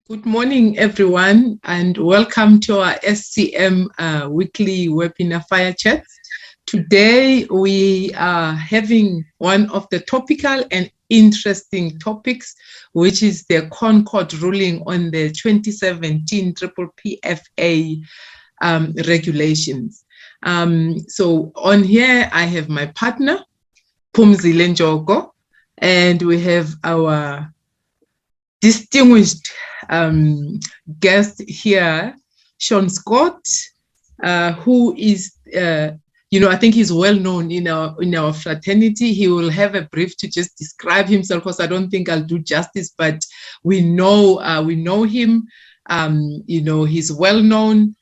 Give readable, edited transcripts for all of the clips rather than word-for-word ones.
Good morning, everyone, and welcome to our SCM weekly webinar fire chats. Today, we are having one of the topical and interesting topics, which is the ConCourt ruling on the 2017 PPPFA regulations. So on here, I have my partner, Phumzile Njogo, and we have our distinguished guest here, Sean Scott, who is, I think he's well known in our fraternity. He will have a brief to just describe himself, because I don't think I'll do justice, but we know him. He's well known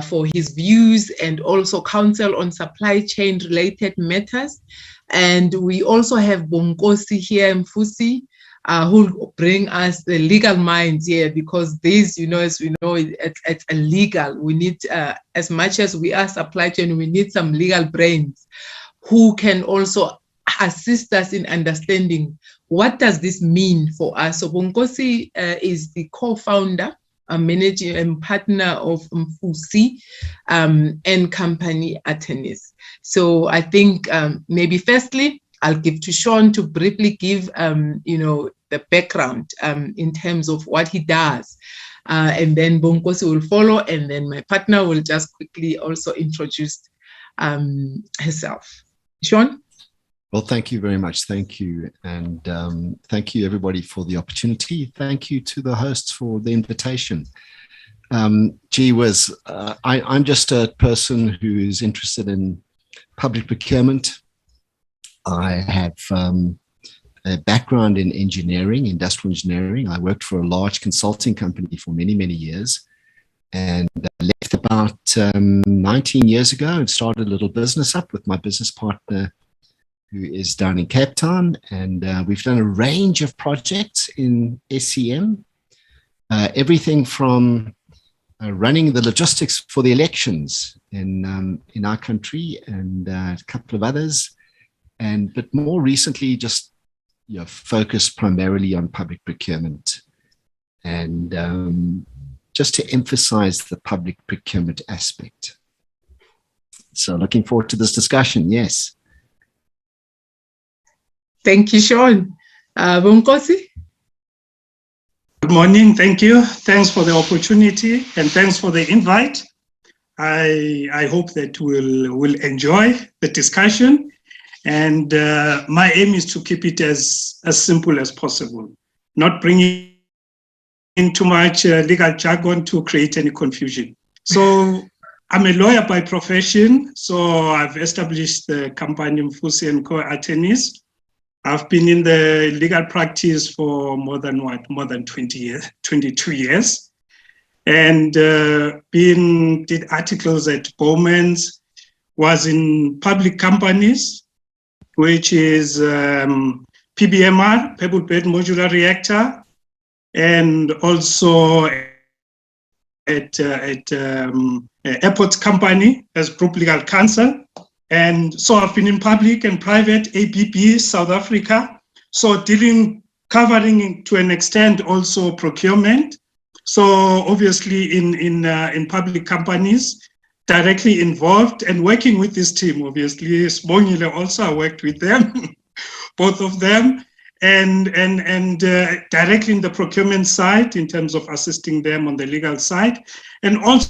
for his views and also counsel on supply chain related matters. And we also have Bonkosi here, Mfusi, who will bring us the legal minds here, because this, as we know, it's illegal. We need, as much as we are supply chain, we need some legal brains who can also assist us in understanding what does this mean for us. So Bonkosi is the co-founder, manager and partner of Mfusi and company attorneys. So I think maybe firstly, I'll give to Sean to briefly give, the background in terms of what he does. And then Bonkosi will follow, and then my partner will just quickly also introduce herself. Sean? Well, thank you very much. Thank you. And thank you, everybody, for the opportunity. Thank you to the hosts for the invitation. I'm just a person who is interested in public procurement. I have a background in engineering, industrial engineering. I worked for a large consulting company for many, many years, and I left about 19 years ago and started a little business up with my business partner, who is down in Cape Town. And we've done a range of projects in SCM, everything from running the logistics for the elections in our country and a couple of others. But more recently, just focused primarily on public procurement, and just to emphasize the public procurement aspect. So looking forward to this discussion, yes. Thank you, Sean. Bonkosi? Good morning, thank you. Thanks for the opportunity and thanks for the invite. I hope that we'll enjoy the discussion. And my aim is to keep it as simple as possible, not bringing in too much legal jargon to create any confusion. So I'm a lawyer by profession, so I've established the company Mfusi & Co. Attorneys. I've been in the legal practice for more than 20 years, 22 years, and did articles at Bowman's, was in public companies, which is PBMR, Pebble Bed Modular Reactor, and also at Airports Company as Group Legal Counsel. And so I've been in public and private, ABB, South Africa, so covering to an extent also procurement. So obviously in public companies, directly involved and working with this team, obviously. Sibongile also, I worked with them, both of them, and directly in the procurement side in terms of assisting them on the legal side, and also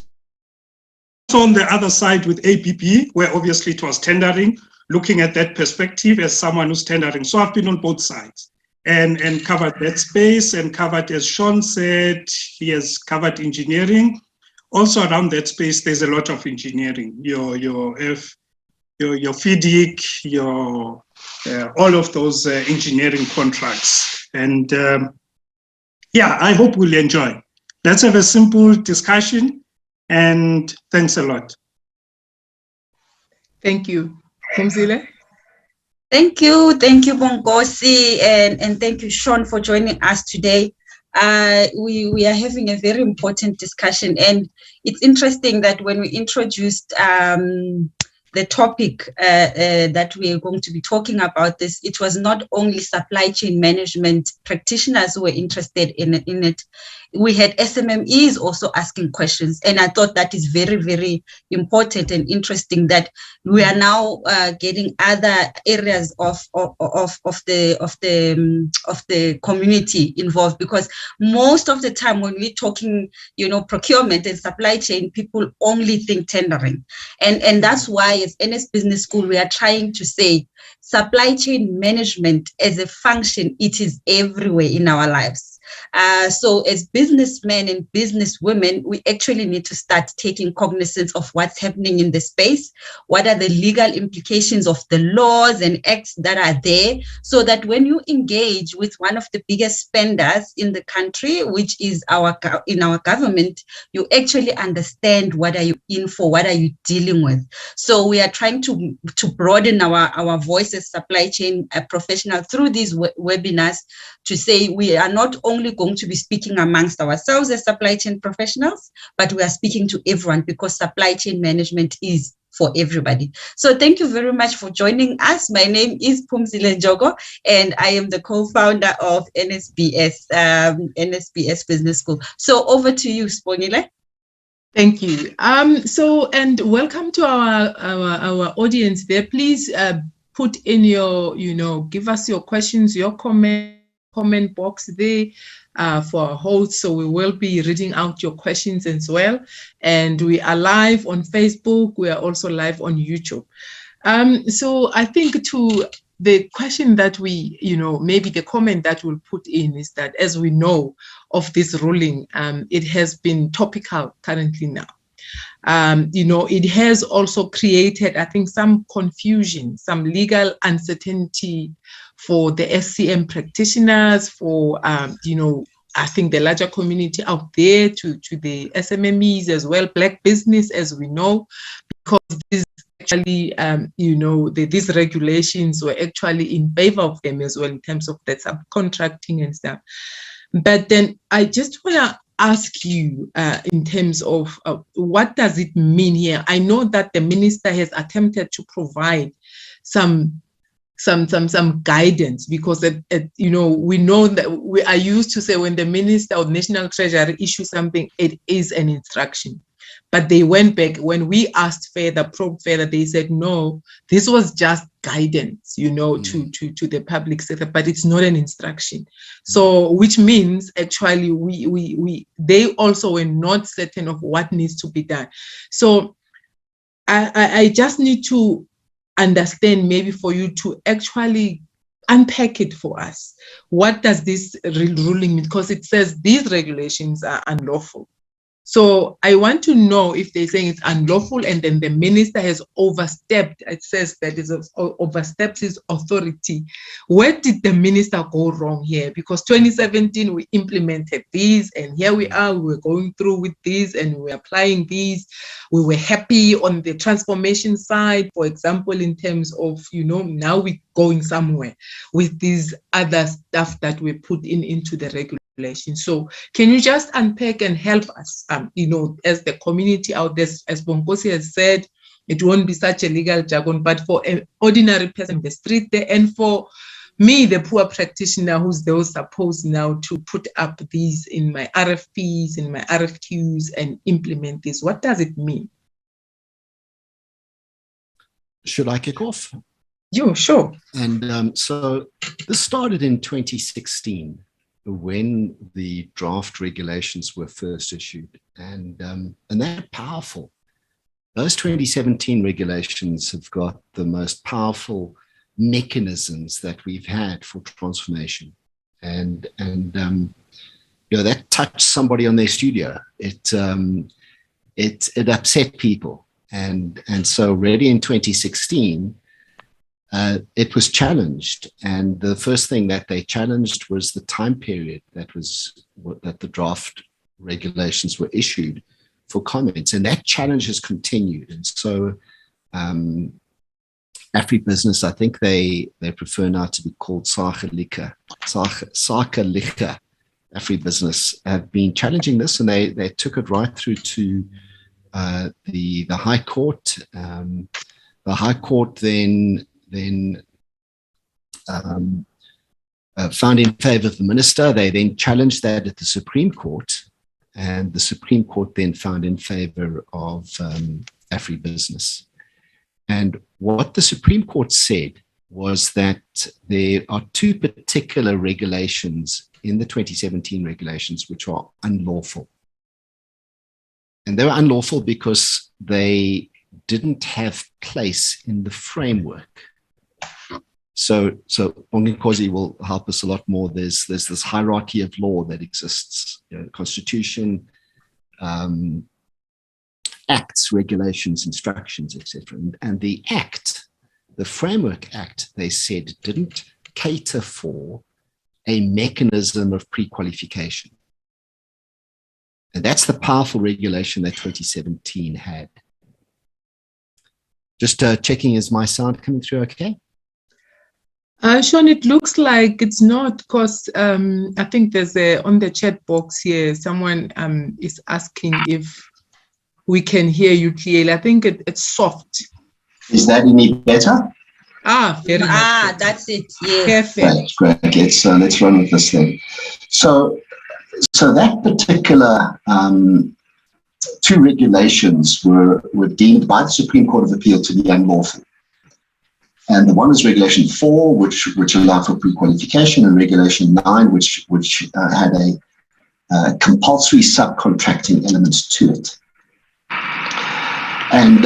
on the other side with ABB, where obviously it was tendering, looking at that perspective as someone who's tendering. So I've been on both sides and covered that space, and covered, as Sean said, he has covered engineering. Also around that space, there's a lot of engineering, your FIDIC, all of those engineering contracts. And I hope we'll enjoy. Let's have a simple discussion, and thanks a lot. Thank you. Phumzile? Thank you, Bonkosi, and thank you, Sean, for joining us today. We are having a very important discussion, and it's interesting that when we introduced the topic that we are going to be talking about this, it was not only supply chain management practitioners who were interested in it. we had SMMEs also asking questions, and I thought that is very, very important and interesting that we are now getting other areas of the community involved, because most of the time when we're talking, procurement and supply chain, people only think tendering, and that's why as NS Business School we are trying to say supply chain management as a function, it is everywhere in our lives. So as businessmen and businesswomen, we actually need to start taking cognizance of what's happening in the space, what are the legal implications of the laws and acts that are there, so that when you engage with one of the biggest spenders in the country, which is our government, you actually understand what are you in for, what are you dealing with. So we are trying to broaden our voice as supply chain professionals through these webinars, to say we are not only going to be speaking amongst ourselves as supply chain professionals, but we are speaking to everyone, because supply chain management is for everybody. So thank you very much for joining us. My name is Phumzile Njogo, and I am the co-founder of NSBS Business School. So over to you, Sibongile. Thank you. And welcome to our audience there. Please put in your, give us your questions, your comment box there for our host. So we will be reading out your questions as well. And we are live on Facebook. We are also live on YouTube. So I think to the question that we, maybe the comment that we'll put in is that, as we know of this ruling, it has been topical currently now. It has also created, I think, some confusion, some legal uncertainty for the SCM practitioners, for, I think the larger community out there, to the SMMEs as well, Black business, as we know, because this actually, these regulations were actually in favor of them as well in terms of the subcontracting and stuff. But then I just want to ask you in terms of what does it mean here? I know that the minister has attempted to provide some guidance, because we know that we are used to say when the minister or national treasury issues something, it is an instruction. But they went back when we asked probed further, they said no, this was just guidance, to the public sector, but it's not an instruction. So which means actually they also were not certain of what needs to be done. So I just need to understand, maybe for you to actually unpack it for us. What does this ruling mean? Because it says these regulations are unlawful. So I want to know if they're saying it's unlawful and then the minister has overstepped, it says that it oversteps his authority. Where did the minister go wrong here? Because 2017, we implemented these, and here we are, we were going through with these and we're applying these. We were happy on the transformation side, for example, in terms of, now we're going somewhere with these other stuff that we put into the regulation. So can you just unpack and help us, as the community out there, as Bonkosi has said, it won't be such a legal jargon, but for an ordinary person in the street there, and for me, the poor practitioner who's supposed now to put up these in my RFPs, in my RFQs, and implement this, what does it mean? Should I kick off? Yeah, sure. And so this started in 2016. When the draft regulations were first issued, and they're powerful. Those 2017 regulations have got the most powerful mechanisms that we've had for transformation, and that touched somebody on their studio. It upset people, and so already in 2016. It was challenged, and the first thing that they challenged was the time period that the draft regulations were issued for comments, and that challenge has continued. And so, Agribusiness, I think they prefer now to be called Sake Liquor. Agribusiness have been challenging this, and they took it right through to the High Court. The High Court then found in favor of the minister. They then challenged that at the Supreme Court, and the Supreme Court then found in favor of agribusiness. And what the Supreme Court said was that there are two particular regulations in the 2017 regulations which are unlawful. And they were unlawful because they didn't have place in the framework. So Bonginkosi will help us a lot more. There's this hierarchy of law that exists, constitution, acts, regulations, instructions, etc. And the act, the Framework Act, they said, didn't cater for a mechanism of pre-qualification. And that's the powerful regulation that 2017 had. Just checking, is my sound coming through okay? Sean, it looks like it's not, because I think there's on the chat box here, someone is asking if we can hear you clearly. I think it's soft. Is that any better? Very much. That's it. Yes. Perfect. Great. Let's run with this thing. So that particular two regulations were deemed by the Supreme Court of Appeal to be unlawful. And the one is Regulation 4, which allowed for pre-qualification, and Regulation 9, which had a compulsory subcontracting element to it. And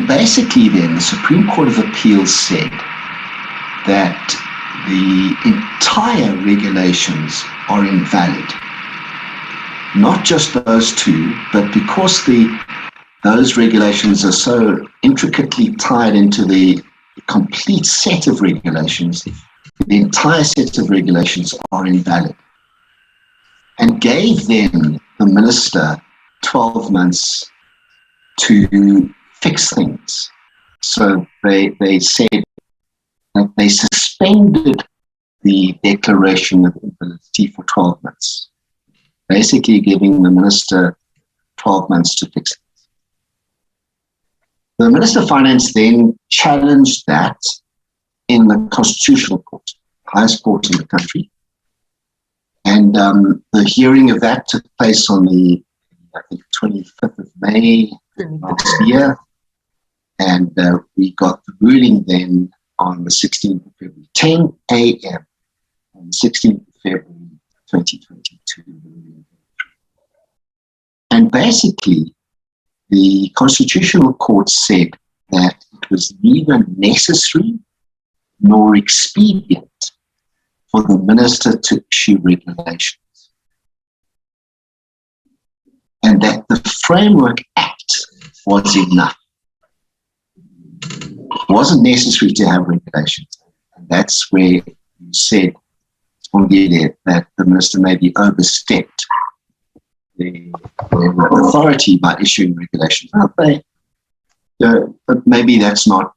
basically then the Supreme Court of Appeal said that the entire regulations are invalid. Not just those two, but because those regulations are so intricately tied into the complete set of regulations, the entire set of regulations are invalid, and gave then the minister 12 months to fix things. So they said that they suspended the declaration of invalidity for 12 months, basically giving the minister 12 months to fix it. The Minister of Finance then challenged that in the Constitutional Court, highest court in the country. And the hearing of that took place on the, I think, 25th of May last year. And we got the ruling then on the 16th of February, 10 a.m. on the 16th of February, 2022. And basically, the Constitutional Court said that it was neither necessary nor expedient for the minister to issue regulations, and that the Framework Act was enough. It wasn't necessary to have regulations. And that's where you said, that the minister maybe overstepped the authority by issuing regulations. But maybe that's not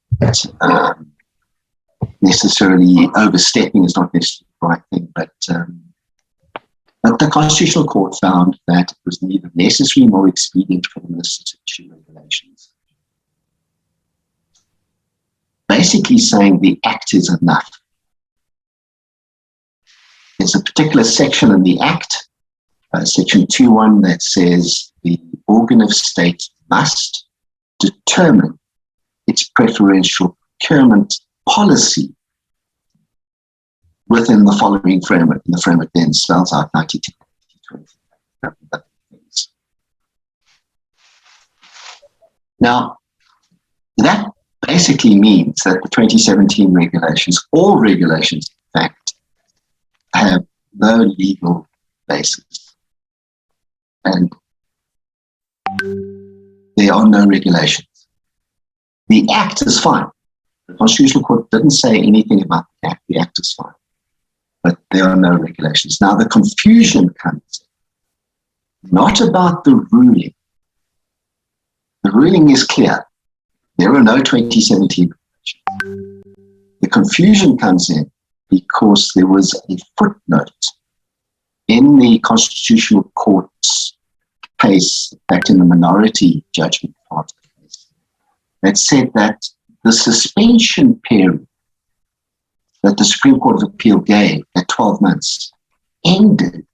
necessarily overstepping, is not necessarily the right thing. But the Constitutional Court found that it was neither necessary nor expedient for the minister to issue regulations. Basically saying the Act is enough. There's a particular section in the Act, Section 2.1, that says the organ of state must determine its preferential procurement policy within the following framework. And the framework then spells out 92, 20. Now, that basically means that the 2017 regulations, all regulations, in fact, have no legal basis. And there are no regulations. The Act is fine. The Constitutional Court didn't say anything about the Act. The Act is fine. But there are no regulations. Now, the confusion comes not about the ruling. The ruling is clear. There are no 2017 regulations. The confusion comes in because there was a footnote in the Constitutional Court's case, back in the minority judgment part of the case, that said that the suspension period that the Supreme Court of Appeal gave at 12 months ended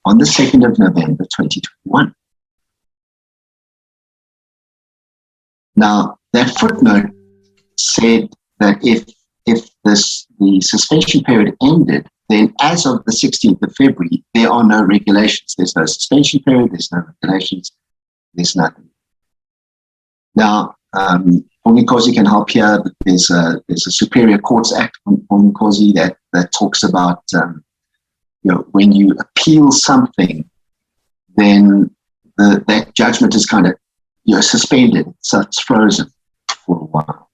on the 2nd of November 2021. Now, that footnote said that if the suspension period ended, then as of the 16th of February, there are no regulations. There's no suspension period, there's no regulations, there's nothing. Now, Nkosi can help here. There's a Superior Courts Act on Nkosi that talks about when you appeal something, then that judgment is kind of suspended, so it's frozen for a while.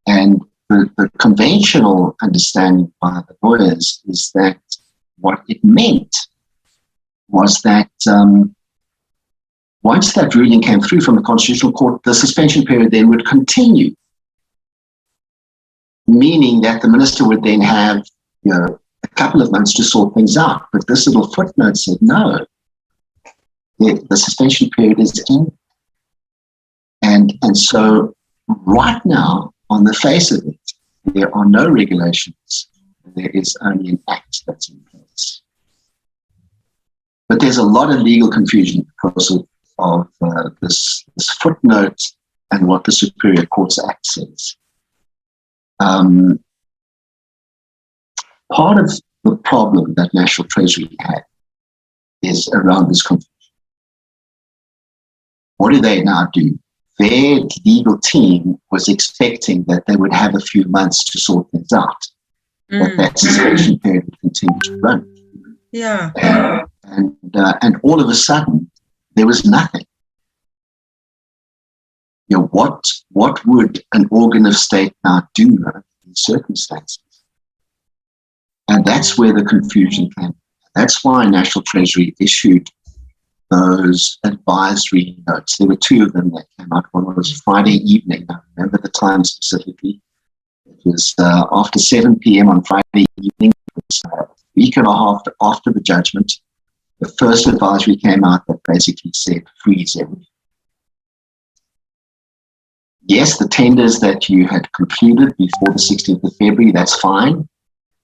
And the conventional understanding by the lawyers is that what it meant was that once that ruling came through from the Constitutional Court, the suspension period then would continue, meaning that the minister would then have a couple of months to sort things out. But this little footnote said, no, the suspension period is in. And so right now, on the face of it, there are no regulations. There is only an act that's in place. But there's a lot of legal confusion because of this footnote and what the Superior Courts Act says. Part of the problem that National Treasury had is around this confusion. What do they now do? Their legal team was expecting that they would have a few months to sort things out, that suspension period would continue to run. Yeah. And all of a sudden, there was nothing. What would an organ of state now do in circumstances? And that's where the confusion came. That's why National Treasury issued those advisory notes. There were two of them that came out. One was Friday evening. I remember the time specifically. It was after 7 p.m. on Friday evening. It was a week and a half after the judgment. The first advisory came out that basically said freeze everything. Yes, the tenders that you had concluded before the 16th of February, that's fine.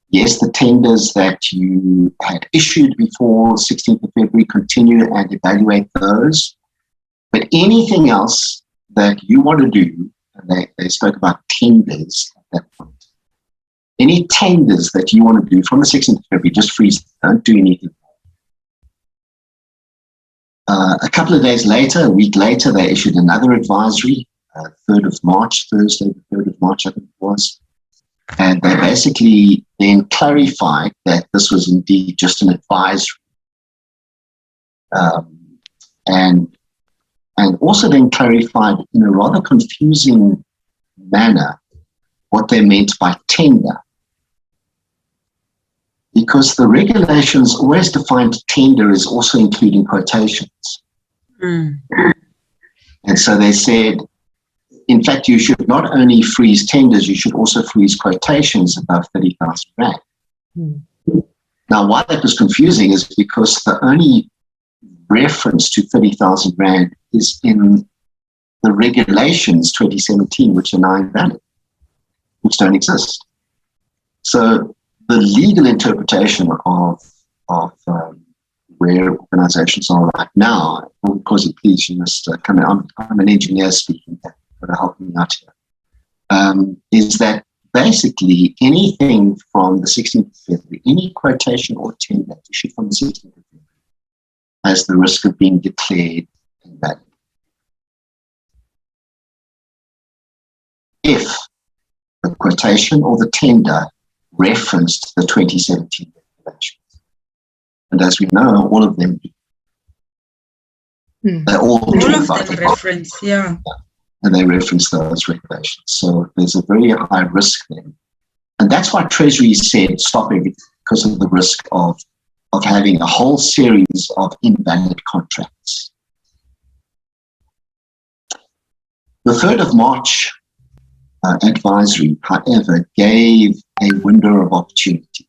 Yes, the tenders that you had issued before 16th of February, continue and evaluate those. But anything else that you want to do, and they spoke about tenders at that point. Any tenders that you want to do from the 16th of February, just freeze them. Don't do anything. A couple of days later, a week later, they issued another advisory, 3rd of March, Thursday, the 3rd of March, I think it was. And they basically then clarified that this was indeed just an advisory. And also then clarified in a rather confusing manner what they meant by tender. Because the regulations always defined tender as also including quotations. And so they said, in fact, you should not only freeze tenders, you should also freeze quotations above 30,000 Rand. Now, why that was confusing is because the only reference to 30,000 Rand is in the regulations 2017, which are now invalid, which don't exist. So the legal interpretation of where organizations are right now, because please, you must come in. I'm an engineer speaking here. To help me out here, is that basically anything from the 16th of February, any quotation or tender issued from the 16th of February has the risk of being declared invalid. If the quotation or the tender referenced the 2017 regulations. And as we know, all of them do. They all do. All of them reference, yeah. And they reference those regulations. So there's a very high risk there. And that's why Treasury said stop everything, because of the risk of having a whole series of invalid contracts. The 3rd of March advisory, however, gave a window of opportunity.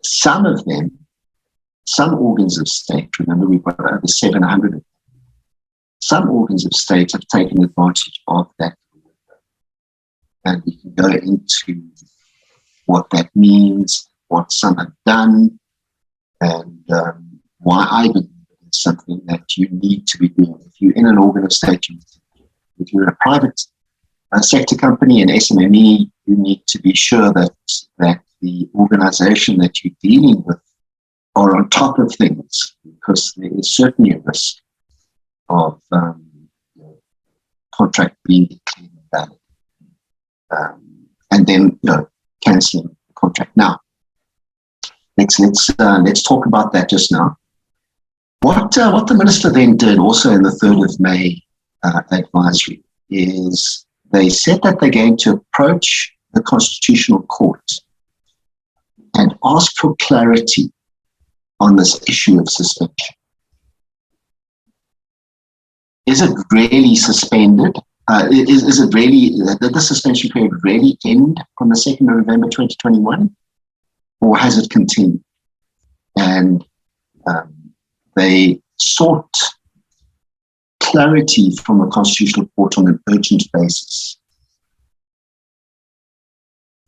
Some of them, some organs of state, remember we've got over 700 of them, some organs of state have taken advantage of that window. And we can go into what that means, what some have done, and why I believe it's something that you need to be doing. If you're in an organization, if you're a private sector company, an SMME, you need to be sure that the organization that you're dealing with are on top of things, because there is certainly a risk of contract being declared invalid, and then cancelling the contract. Now, let's talk about that just now. What the minister then did, also in the 3rd of May advisory, is they said that they're going to approach the Constitutional Court and ask for clarity on this issue of suspension. Is it really suspended? Is it really, did the suspension period really end on the 2nd of November 2021? Or has it continued? And they sought clarity from the Constitutional Court on an urgent basis.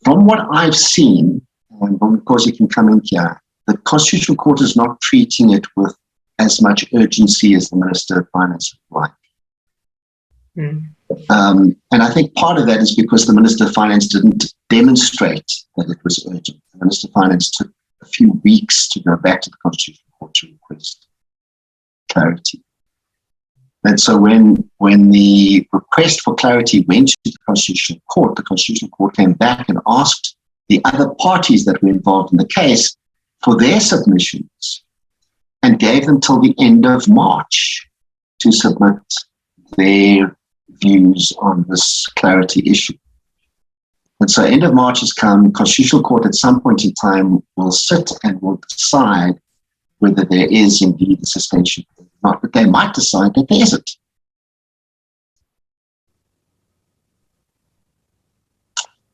From what I've seen, and of course you can come in here, the Constitutional Court is not treating it with as much urgency as the Minister of Finance would like. And I think part of that is because the Minister of Finance didn't demonstrate that it was urgent. The Minister of Finance took a few weeks to go back to the Constitutional Court to request clarity. And so when the request for clarity went to the Constitutional Court came back and asked the other parties that were involved in the case for their submissions and gave them till the end of March to submit their views on this clarity issue. And so end of March has come. Constitutional Court at some point in time will sit and will decide whether there is indeed a suspension or not, but they might decide that there isn't.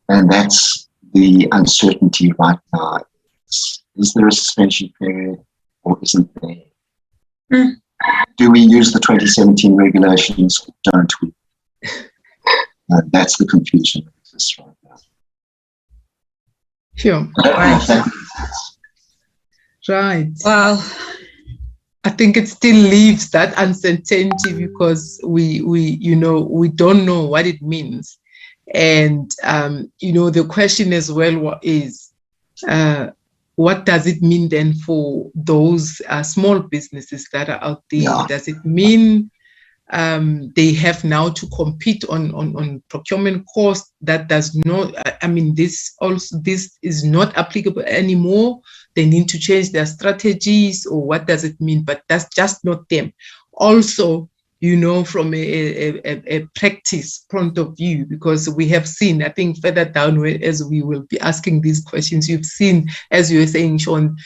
And that's the uncertainty right now. Is there a suspension period or isn't there? Do we use the 2017 regulations or don't we? That's the confusion that exists right now. Sure. Right. Wow. I think it still leaves that uncertainty because we don't know what it means. And, the question as well is, what does it mean then for those small businesses that are out there? Yeah. Does it mean they have now to compete on procurement costs? That does not, this is not applicable anymore. They need to change their strategies, or what does it mean? But that's just not them. Also, from a practice point of view, because we have seen, I think further down as we will be asking these questions, you've seen, as you were saying, Sean,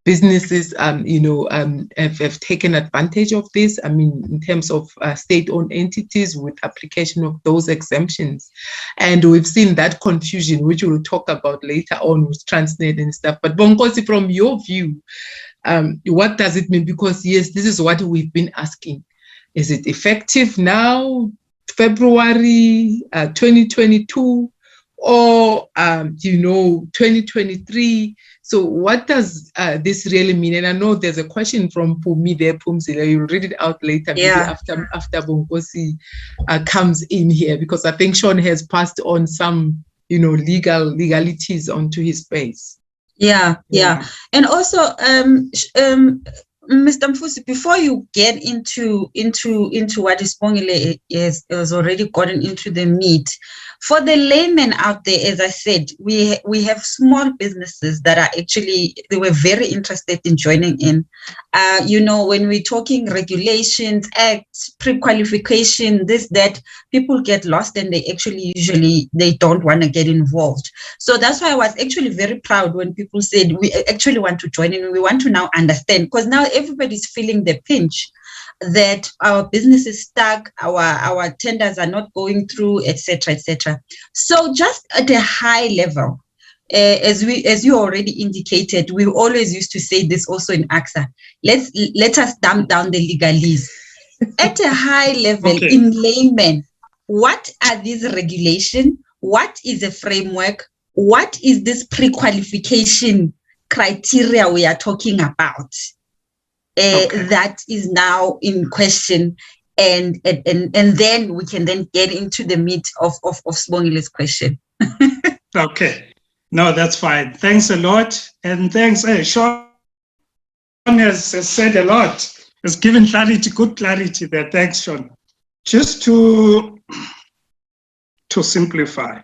businesses, have taken advantage of this. In terms of state-owned entities with application of those exemptions. And we've seen that confusion, which we'll talk about later on with Transnet and stuff. But Bonkosi, from your view, what does it mean? Because yes, this is what we've been asking. Is it effective now, February 2022, or 2023? So what does this really mean? And I know there's a question from Pumi there, Pumzile. You'll read it out later, maybe after Bonkosi comes in here, because I think Sean has passed on some, legalities onto his space. Yeah. And also, Mr. Mfusi, before you get into what Isibongile has already gotten into the meat, for the layman out there, as I said, we have small businesses that are actually, they were very interested in joining in. When we're talking regulations, acts, pre-qualification, this, that, people get lost and they actually they don't want to get involved. So that's why I was actually very proud when people said we actually want to join in. We want to now understand, because now everybody's feeling the pinch that our business is stuck, our tenders are not going through, etc., etc. So just at a high level, as you already indicated, we always used to say this also in AXA. Let us dumb down the legalese. At a high level, in layman, what are these regulations? What is the framework? What is this pre-qualification criteria we are talking about that is now in question, and then we can then get into the meat of Sibongile's question. Okay. No, that's fine. Thanks a lot. And thanks, Sean has said a lot. Has given clarity, good clarity there. Thanks, Sean. Just to simplify.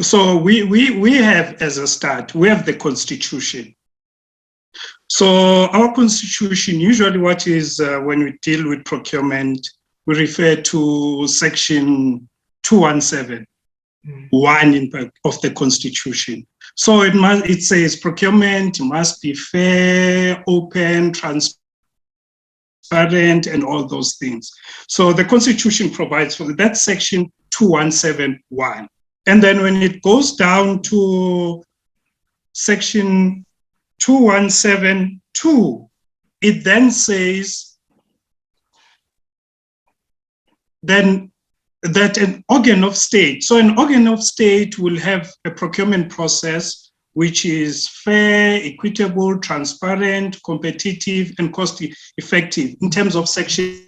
So we have, as a start, we have the Constitution. So our Constitution, usually what is, when we deal with procurement, we refer to Section 217. One of the Constitution. So it says procurement must be fair, open, transparent, and all those things. So the Constitution provides for that, Section 2171. And then when it goes down to Section 2172, it then says then that an organ of state, so an organ of state will have a procurement process which is fair, equitable, transparent, competitive, and cost-effective in terms of Section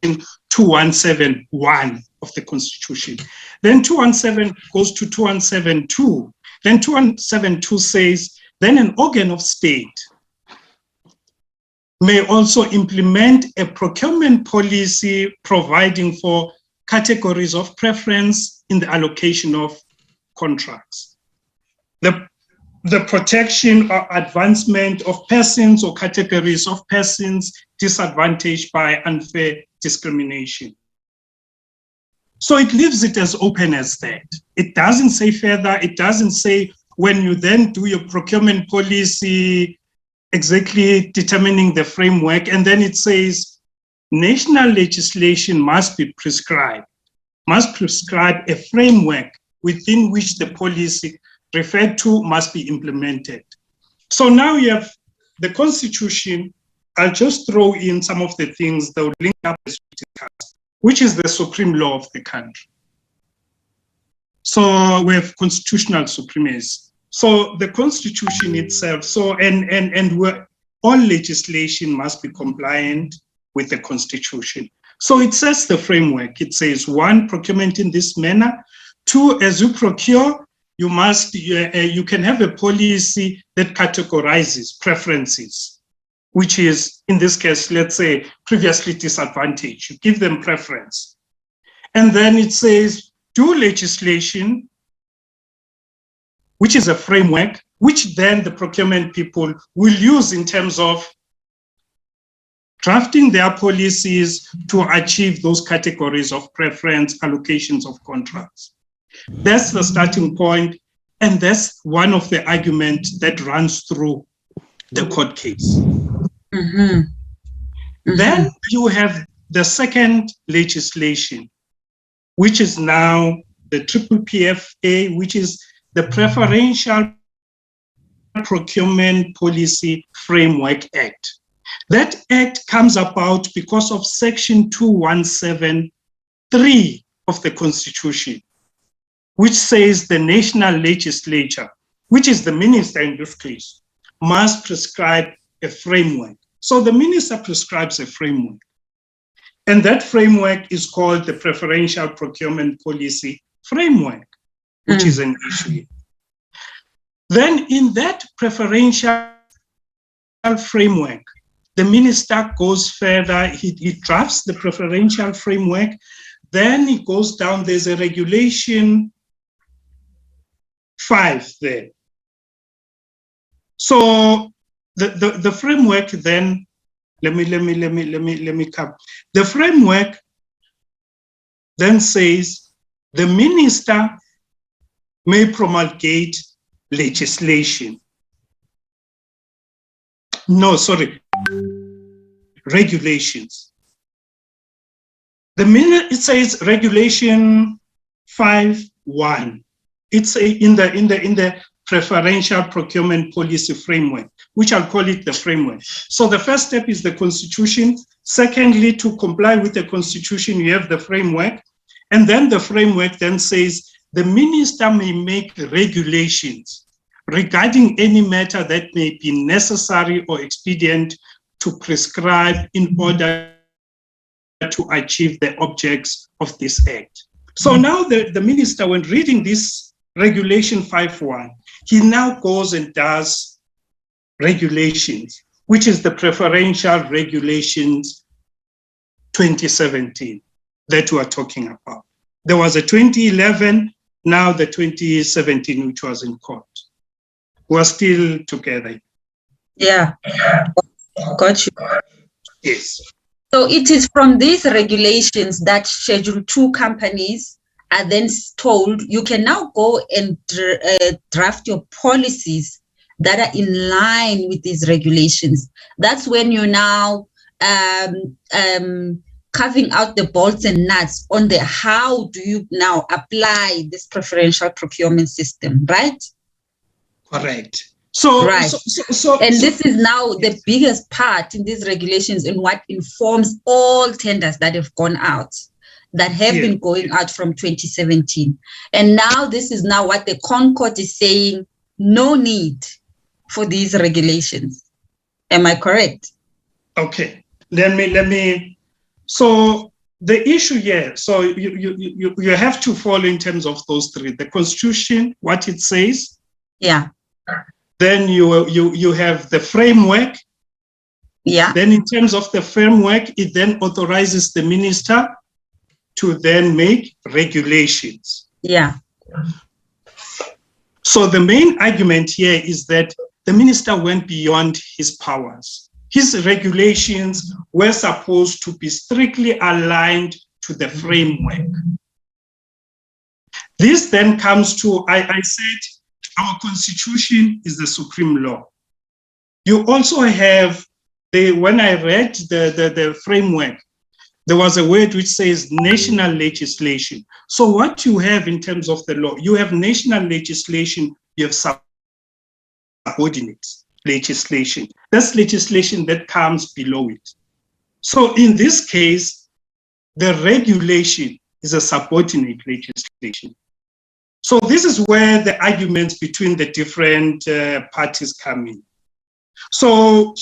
2171 of the Constitution. Then 217 goes to 2172. Then 2172 says, then an organ of state may also implement a procurement policy providing for categories of preference in the allocation of contracts. The protection or advancement of persons or categories of persons disadvantaged by unfair discrimination. So it leaves it as open as that. It doesn't say further, it doesn't say when you then do your procurement policy, exactly determining the framework, and then it says national legislation must prescribe a framework within which the policy referred to must be implemented. So now you have the Constitution. I'll just throw in some of the things that will link up as we discussed, which is the supreme law of the country. So we have constitutional supremacy. So the Constitution itself, and all legislation must be compliant with the Constitution. So it says the framework. It says, 1, procurement in this manner. 2, as you procure, you can have a policy that categorizes preferences, which is, in this case, let's say, previously disadvantaged. You give them preference. And then it says, do legislation, which is a framework, which then the procurement people will use in terms of drafting their policies to achieve those categories of preference, allocations of contracts. That's the starting point, and that's one of the arguments that runs through the court case. Mm-hmm. Mm-hmm. Then you have the second legislation, which is now the PPPFA, which is the Preferential Procurement Policy Framework Act. That act comes about because of Section 2173 of the Constitution, which says the national legislature, which is the minister in this case, must prescribe a framework. So the minister prescribes a framework. And that framework is called the Preferential Procurement Policy Framework, which is an issue. Then in that preferential framework, the minister goes further, he drafts the preferential framework, then he goes down, there's a regulation 5 there. So the framework then, let me come. The framework then says the minister may promulgate legislation. No, sorry, regulations. It says regulation 5.1. It's in the preferential procurement policy framework, which I'll call it the framework. So the first step is the Constitution. Secondly, to comply with the Constitution, you have the framework. And then the framework then says the minister may make regulations regarding any matter that may be necessary or expedient to prescribe in order to achieve the objects of this act. So now the minister, when reading this regulation 5.1, he now goes and does regulations, which is the preferential regulations 2017 that we are talking about. There was a 2011, now the 2017, which was in court. We're still together. Yeah, got you. Yes. So it is from these regulations that Schedule 2 companies are then told you can now go and draft your policies that are in line with these regulations. That's when you're now carving out the bolts and nuts on the how do you now apply this preferential procurement system, right? Correct. So, right. And this is now the biggest part in these regulations and what informs all tenders that have gone out, that have been going out from 2017. And now this is now what the ConCourt is saying, no need for these regulations. Am I correct? Okay. Let me. So the issue here, so you have to follow in terms of those three. The Constitution, what it says. Yeah. Then you have the framework. Yeah. Then in terms of the framework, it then authorizes the minister to then make regulations. Yeah. So the main argument here is that the minister went beyond his powers. His regulations were supposed to be strictly aligned to the framework. This then comes to, I said, our constitution is the supreme law. You also have, when I read the framework, there was a word which says national legislation. So what you have in terms of the law, you have national legislation, you have subordinate legislation. That's legislation that comes below it. So in this case, the regulation is a subordinate legislation. So this is where the arguments between the different parties come in. So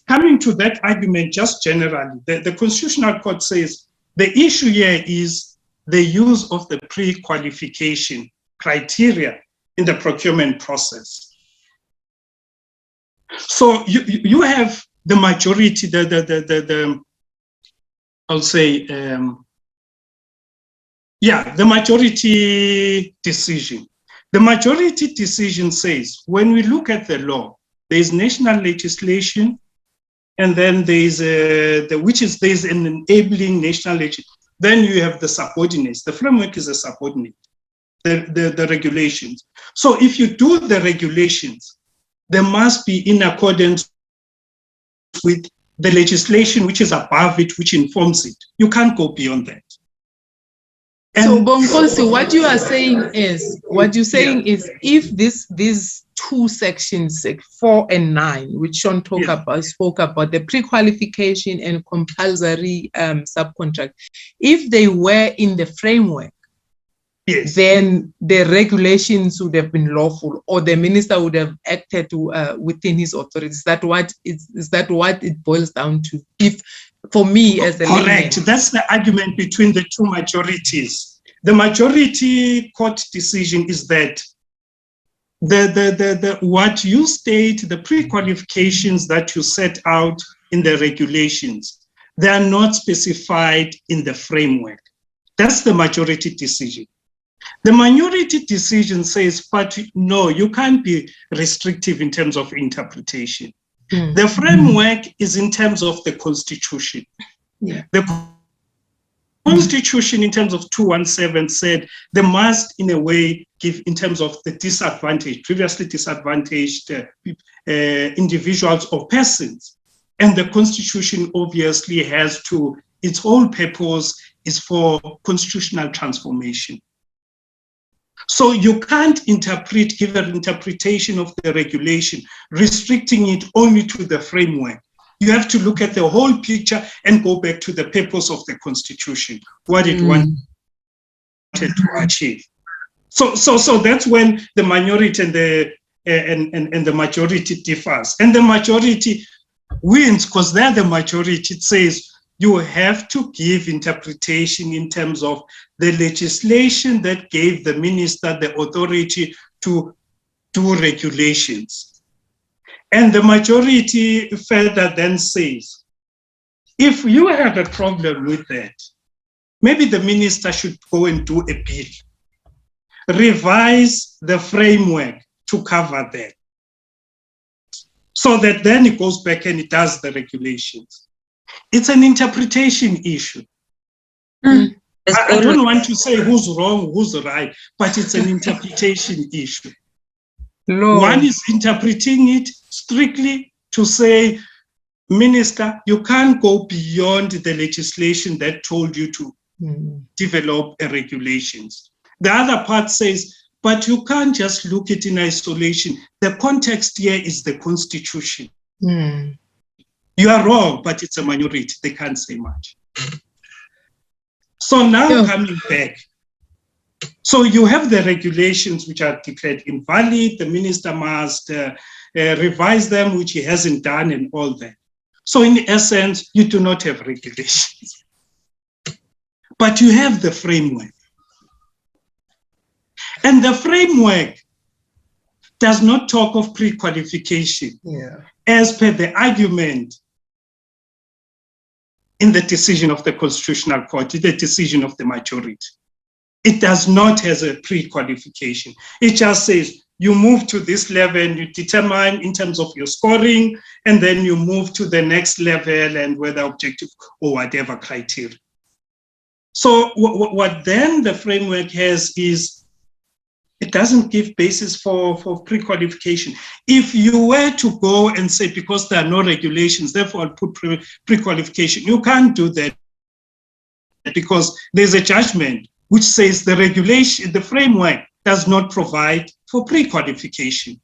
coming to that argument, just generally, the Constitutional Court says the issue here is the use of the pre-qualification criteria in the procurement process. So you have the majority, I'll say, the majority decision. The majority decision says, when we look at the law, there is national legislation, and then there is there's an enabling national legislation. Then you have the subordinates. The framework is a subordinate, the regulations. So if you do the regulations, they must be in accordance with the legislation which is above it, which informs it. You can't go beyond that. And so Bonkosi, what you are saying is, if these two sections, 4 and 9, which Sean spoke about, the pre-qualification and compulsory subcontract, if they were in the framework, then the regulations would have been lawful, or the minister would have acted within his authority. Is that what it boils down to? If, for me as a correct, layman, that's the argument between the two majorities. The majority court decision is that the what you state, the pre-qualifications that you set out in the regulations, they are not specified in the framework. That's the majority decision. The minority decision says, but no, you can't be restrictive in terms of interpretation. Mm. The framework is in terms of the Constitution. Yeah. The Constitution in terms of 217 said they must in a way give in terms of the previously disadvantaged individuals or persons. And the Constitution obviously has its whole purpose is for constitutional transformation. So you can't give an interpretation of the regulation, restricting it only to the framework. You have to look at the whole picture and go back to the purpose of the Constitution, what it wanted to achieve. So that's when the minority and the majority differs. And the majority wins because they're the majority. It says you have to give interpretation in terms of the legislation that gave the minister the authority to do regulations. And the majority further then says, if you have a problem with that, maybe the minister should go and do a bill, revise the framework to cover that, so that then it goes back and it does the regulations. It's an interpretation issue. I don't want to say who's wrong, who's right, but it's an interpretation issue. Lord. One is interpreting it strictly to say, Minister, you can't go beyond the legislation that told you to develop regulations. The other part says, but you can't just look at it in isolation. The context here is the Constitution. You are wrong, but it's a minority. They can't say much. So now coming back. So you have the regulations which are declared invalid. The minister must revise them, which he hasn't done, and all that. So in essence, you do not have regulations. But you have the framework. And the framework does not talk of pre-qualification as per the argument in the decision of the Constitutional Court, the decision of the majority. It does not have a pre-qualification. It just says you move to this level and you determine in terms of your scoring, and then you move to the next level and whether objective or whatever criteria. So what then the framework has is it doesn't give basis for pre-qualification. If you were to go and say, because there are no regulations, therefore I'll put pre-qualification, you can't do that because there's a judgment which says the regulation, the framework does not provide for pre-qualification.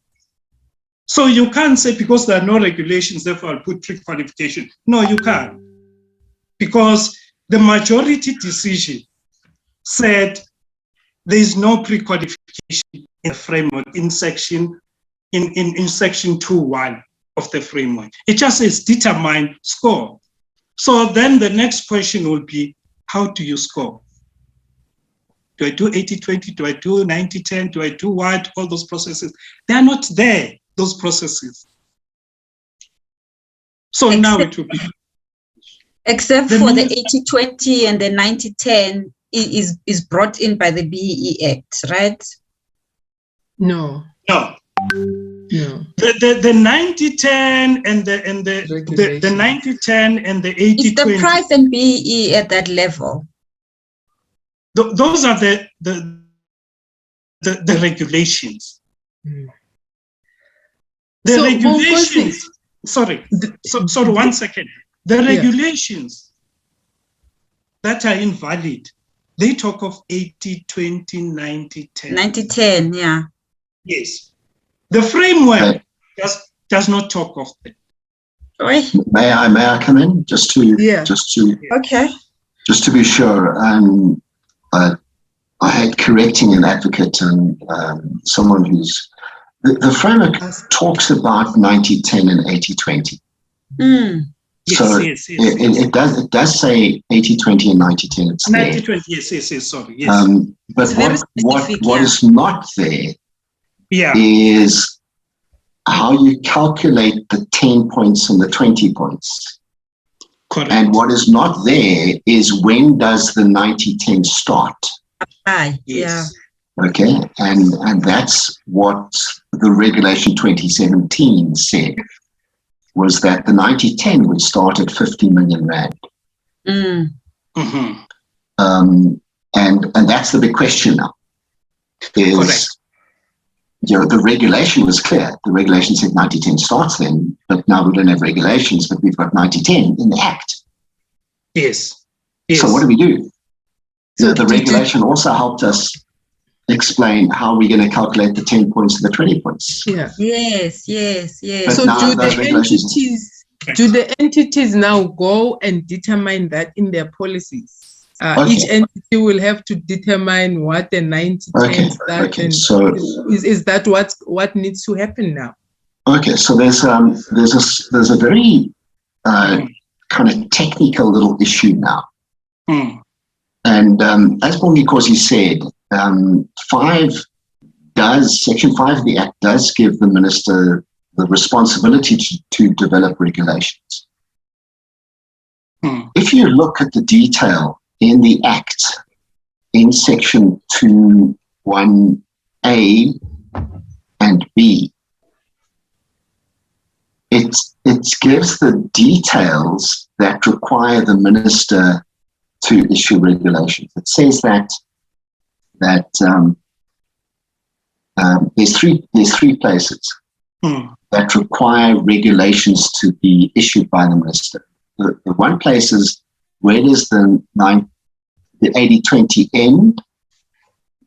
So you can't say because there are no regulations, therefore I'll put pre-qualification. No, you can't. Because the majority decision said there is no pre-qualification in the framework in section 2.1 of the framework. It just says determine score. So then the next question will be, how do you score? Do I do 80-20? Do I do 90-10? Do I do what? All those processes. They are not there, those processes. So now it will be. Except for the 80-20 and the 90-10 is brought in by the BEE Act, right? No. The 90-10 and the 90-10 and the 80-20. Is the price and BEE at that level? Those are the regulations. The regulations. Sorry, 1 second. The regulations that are invalid, they talk of 80-20, 90-10. 90-10, yeah. Yes. The framework does not talk of that. May I come in just to be sure? I hate correcting an advocate and someone who's the framework talks about 90-10 and 80-20. So yes. It does say 80-20 and 90-10. It's 90-20, yes, sorry. Yes. But what is not there is how you calculate the 10 points and the 20 points. Correct. And what is not there is when does the 90-10 start? Yes. Okay, and that's what the regulation 2017 said, was that the 90-10 would start at 50 million rand. And that's the big question now. Correct. The regulation was clear. The regulation said 90-10 starts then, but now we don't have regulations, but we've got 90-10 in the Act. Yes. So what do we do? So the regulation also helped us explain how we're going to calculate the 10 points and the 20 points. Yeah. Yes. But so do the entities now go and determine that in their policies? Each entity will have to determine what the 90/10 that, and so is that what needs to happen now? Okay, so there's a very kind of technical little issue now. And as Bongikosi said, Section 5 of the Act does give the minister the responsibility to develop regulations. If you look at the detail in the Act, in Section 2(1)(a) and B, it gives the details that require the minister to issue regulations. It says that there's three places that require regulations to be issued by the minister. The one place is, where does the 80/20 end?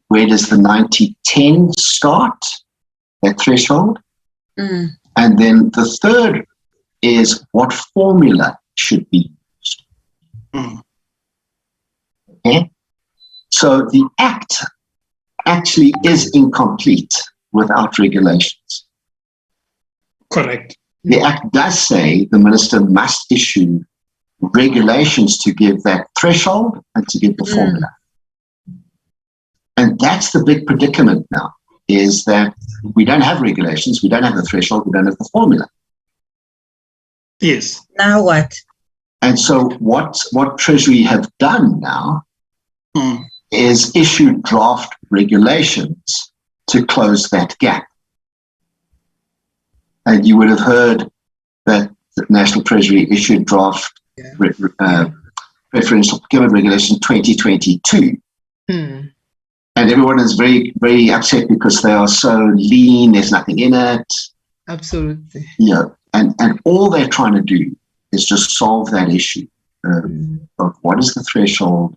Where does the 90/10 start? That threshold. And then the third is, what formula should be used. Okay? So the Act actually is incomplete without regulations. Correct. The Act does say the minister must issue regulations to give that threshold and to give the formula. And that's the big predicament now, is that we don't have regulations, we don't have the threshold, we don't have the formula. Yes. Now what? And so what Treasury have done now is issue draft regulations to close that gap. And you would have heard that the National Treasury issued draft preferential procurement regulation 2022. And everyone is very, very upset because they are so lean, there's nothing in it. Absolutely. Yeah. And all they're trying to do is just solve that issue of what is the threshold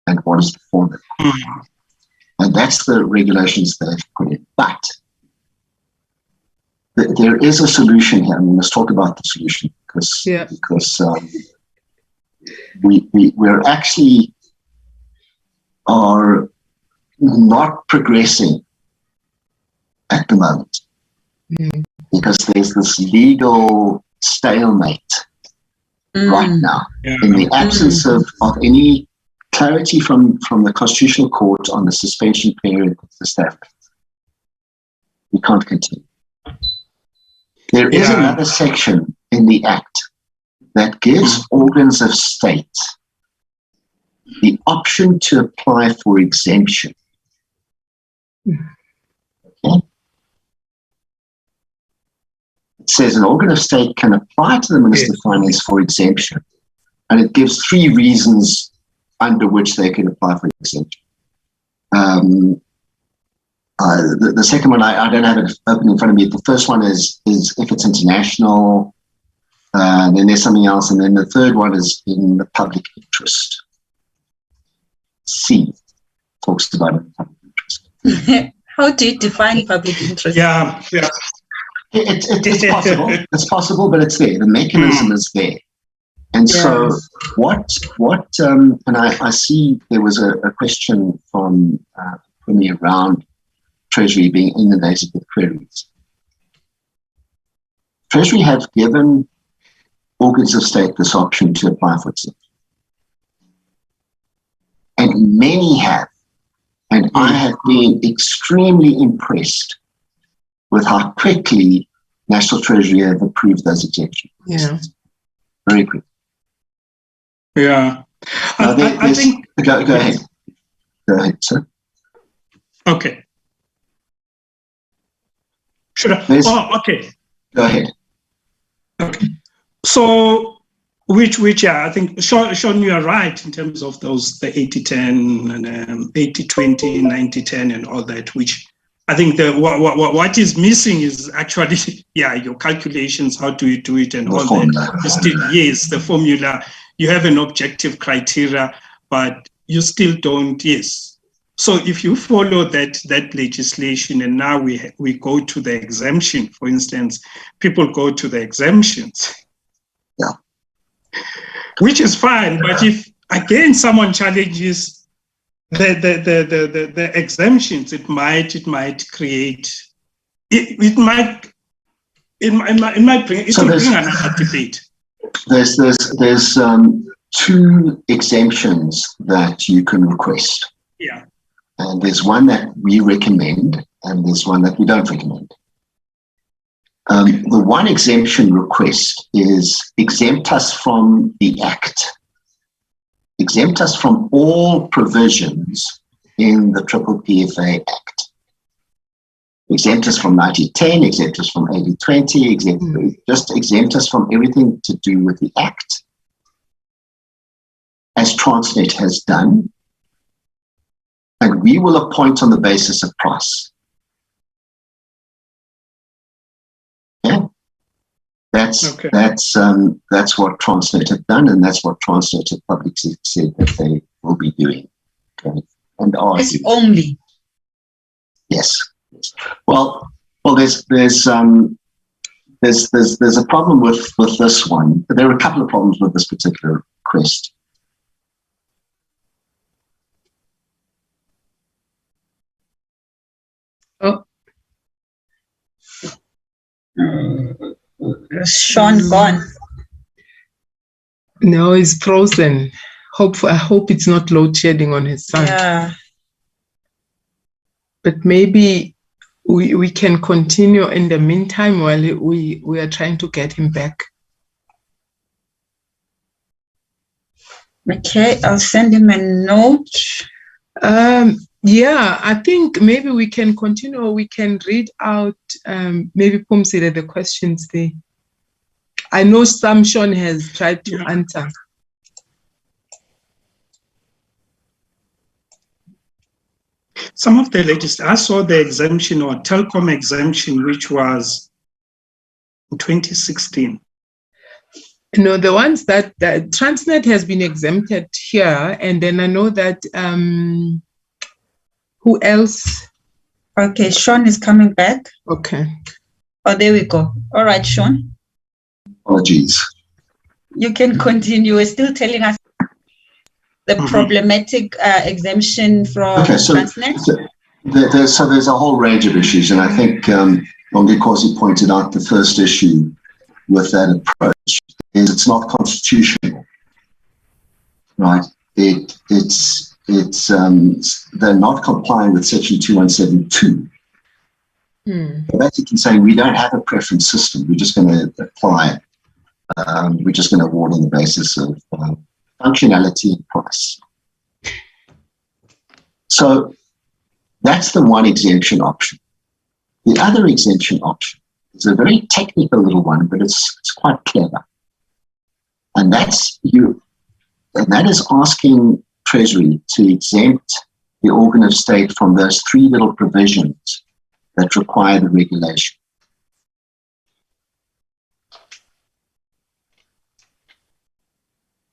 and what is the formula. And that's the regulations that they've put in. But there is a solution here, and we must talk about the solution because we're actually are not progressing at the moment because there's this legal stalemate right now in the absence of any clarity from the Constitutional Court on the suspension period of the staff. We can't continue. There is another section in the Act that gives organs of state the option to apply for exemption. Okay? It says an organ of state can apply to the Minister of Finance for exemption, and it gives 3 reasons under which they can apply for exemption. The second one, I don't have it open in front of me. The first one is if it's international, then there's something else, and then the third one is in the public interest. C talks about it, public interest. How do you define public interest? It's possible. It's possible, but it's there. The mechanism is there. And so what and I see there was a question from me around Treasury being inundated with queries. Treasury have given organs of state this option to apply for exemption. And many have. And I have been extremely impressed with how quickly National Treasury have approved those exemptions. Very quick. I think. Go ahead. Go ahead, sir. Okay. Should I? Okay. Go ahead. Okay. So, I think, Sean, you are right in terms of those, the 80/10 and 80/20, 90/10 and all that, which I think what is missing is actually, your calculations, how do you do it and all that. Yes, the formula. You have an objective criteria, but you still don't, So if you follow that legislation and now we go to the exemption, for instance, people go to the exemptions. Which is fine, but if again, someone challenges the exemptions, it might create, it might bring another debate. There's two exemptions that you can request. Yeah. And there's one that we recommend, and there's one that we don't recommend. The one exemption request is exempt us from the Act. Exempt us from all provisions in the PPPFA Act. Exempt us from 90-10, exempt us from 80-20, just exempt us from everything to do with the Act, as Transnet has done, and we will appoint on the basis of price. Yeah, that's what Transnet have done, and that's what Transnet have publicly said that they will be doing. Okay, and are it's doing. Only. Yes. Well, there's a problem with this one. There are a couple of problems with this particular request. Oh, Sean gone. no, he's frozen. I hope it's not load shedding on his side. Yeah. But maybe we can continue in the meantime while we are trying to get him back. Okay, I'll send him a note. Yeah, I think maybe we can continue. We can read out maybe Pumsile, the questions there. I know some Sean has tried to answer. Some of the latest, I saw the exemption or telecom exemption, which was in 2016. No, the ones that Transnet has been exempted here, and then I know that who else? Okay, Sean is coming back. Okay. Oh, there we go. All right, Sean. Apologies. You can continue. You're still telling us the problematic exemption from Transnet. So there's a whole range of issues, and I think Bongikosi pointed out the first issue with that approach is it's not constitutional, right? It's they're not complying with Section 2172. They're basically saying we don't have a preference system. We're just going to apply. We're just going to award on the basis of functionality and price. So that's the one exemption option. The other exemption option is a very technical little one, but it's quite clever. And that is asking Treasury to exempt the organ of state from those three little provisions that require the regulation.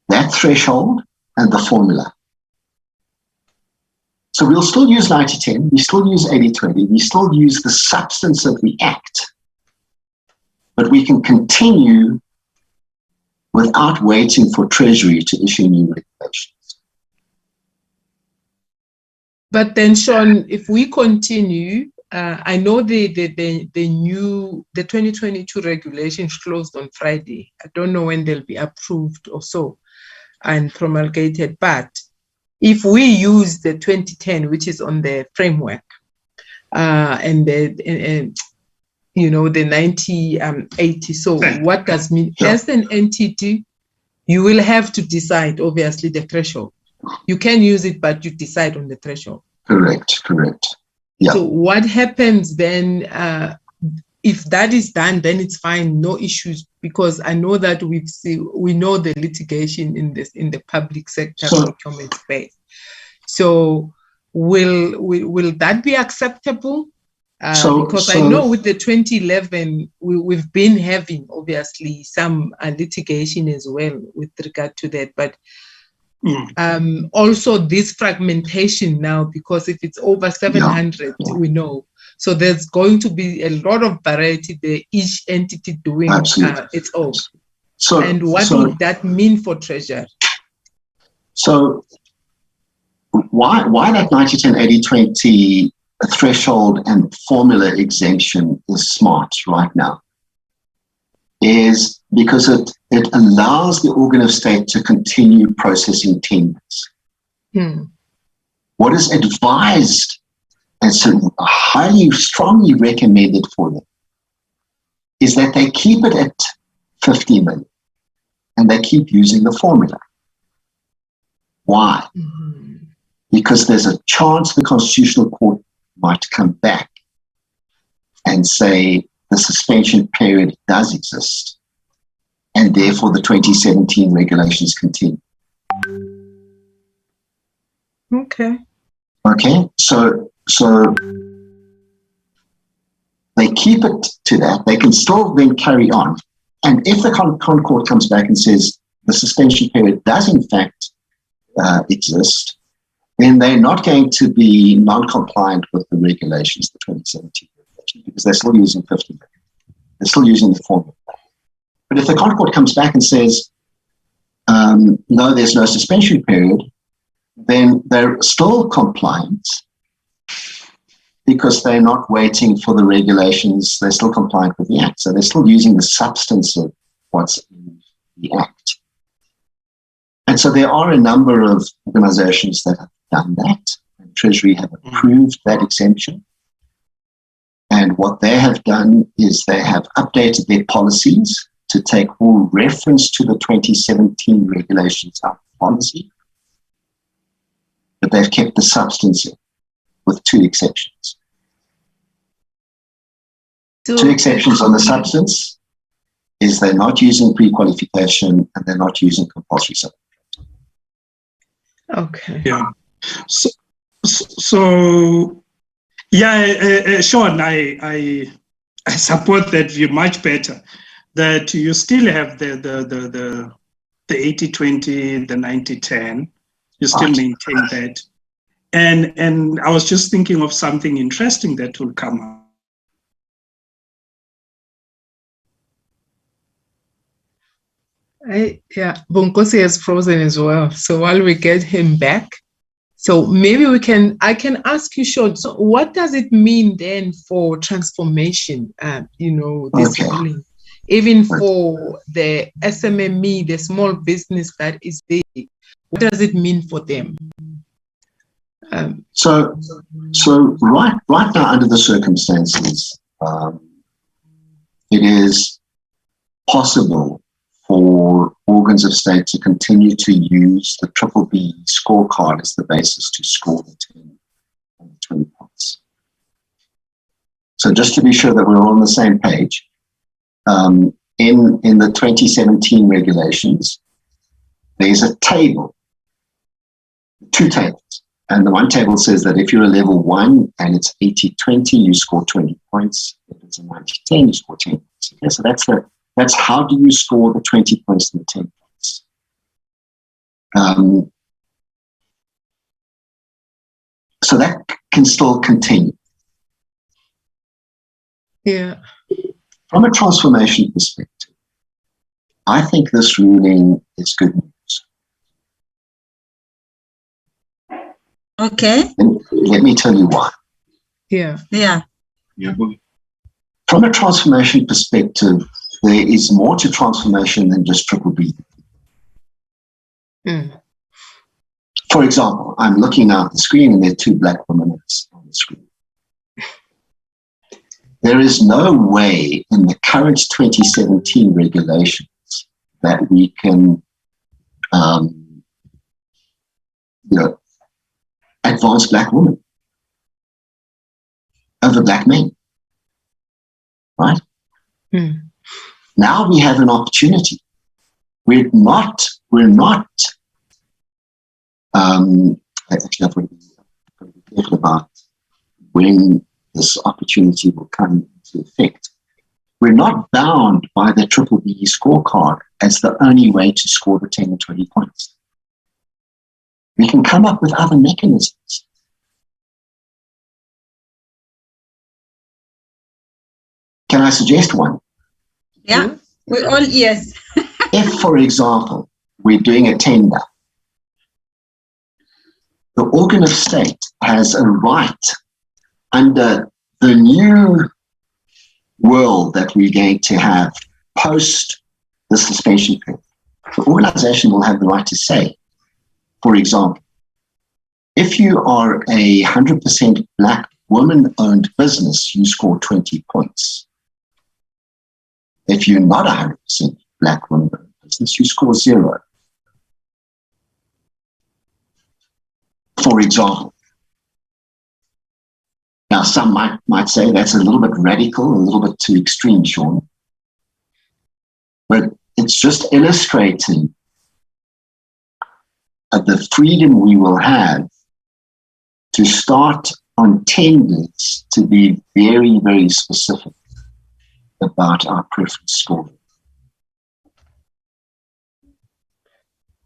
That threshold and the formula. So we'll still use 90-10, we still use 80-20, we still use the substance of the Act, but we can continue without waiting for Treasury to issue new regulations. But then, Sean, if we continue, I know the 2022 regulations closed on Friday. I don't know when they'll be approved or so and promulgated, but if we use the 2010, which is on the framework, and the 90-80, so what does mean? As an entity, you will have to decide, obviously, the threshold. You can use it, but you decide on the threshold. Correct. Yeah. So what happens then, if that is done, then it's fine, no issues, because I know that we know the litigation in the public sector procurement space. So will that be acceptable? Because I know with the 2011, we've been having obviously some litigation as well with regard to that, but also this fragmentation now, because if it's over 700, we know. So there's going to be a lot of variety there, each entity doing its own. And what would that mean for Treasury? So why that 90-10-80-20 threshold and formula exemption is smart right now is because it allows the organ of state to continue processing tenders. What is advised and so highly, strongly recommended for them is that they keep it at 50 million and they keep using the formula. Why? Because there's a chance the Constitutional Court might come back and say the suspension period does exist and therefore the 2017 regulations continue. Okay. So they keep it to that. They can still then carry on. And if the ConCourt comes back and says the suspension period does in fact exist, then they're not going to be non-compliant with the regulations, the 2017 regulations, because they're still using 50 million. They're still using the formula. But if the ConCourt comes back and says, no, there's no suspension period, then they're still compliant because they're not waiting for the regulations. They're still compliant with the Act. So they're still using the substance of what's in the Act. And so there are a number of organizations that have done that. And Treasury have approved that exemption. And what they have done is they have updated their policies to take all reference to the 2017 regulations out of policy. But they've kept the substance in, with two exceptions. Two exceptions on the substance is they're not using pre-qualification and they're not using compulsory supplement. Okay. Yeah. So yeah, Sean, I support that view much better. That you still have the 80-20, the 90-10. You still maintain that. And I was just thinking of something interesting that will come up. Bonkosi has frozen as well. So while we get him back, so maybe I can ask you, Sean, so what does it mean then for transformation, this ruling, even for the SMME, the small business that is big? What does it mean for them? So right now, under the circumstances, it is possible for organs of state to continue to use the PPP scorecard as the basis to score the 10 and the 20 points. So just to be sure that we're all on the same page, in the 2017 regulations, there's a table, two tables. And the one table says that if you're a level 1 and it's 80-20, you score 20 points. If it's a 90-10, you score 10 points. Okay, so that's how do you score the 20 points and the 10 points. So that can still continue. Yeah. From a transformation perspective, I think this ruling is good news. Okay. And let me tell you why. Yeah. From a transformation perspective, there is more to transformation than just PPP. For example, I'm looking now at the screen and there are two black women on the screen. There is no way in the current 2017 regulations that we can advance black women over black men, right? Now we have an opportunity. We're not actually I've got to be careful about when this opportunity will come into effect. We're not bound by the PPP scorecard as the only way to score the 10 and 20 points. We can come up with other mechanisms. Can I suggest one? Yeah, we all yes. If, for example, we're doing a tender the organ of state has a right under the new world that we're going to have post the suspension period. The organization will have the right to say, for example, if you are a 100% Black woman-owned business, you score 20 points. If you're not a 100% Black woman-owned business, you score 0. For example. Now, some might say that's a little bit radical, a little bit too extreme, Sean. But it's just illustrating the freedom we will have to start on tenders to be very, very specific about our preference scoring.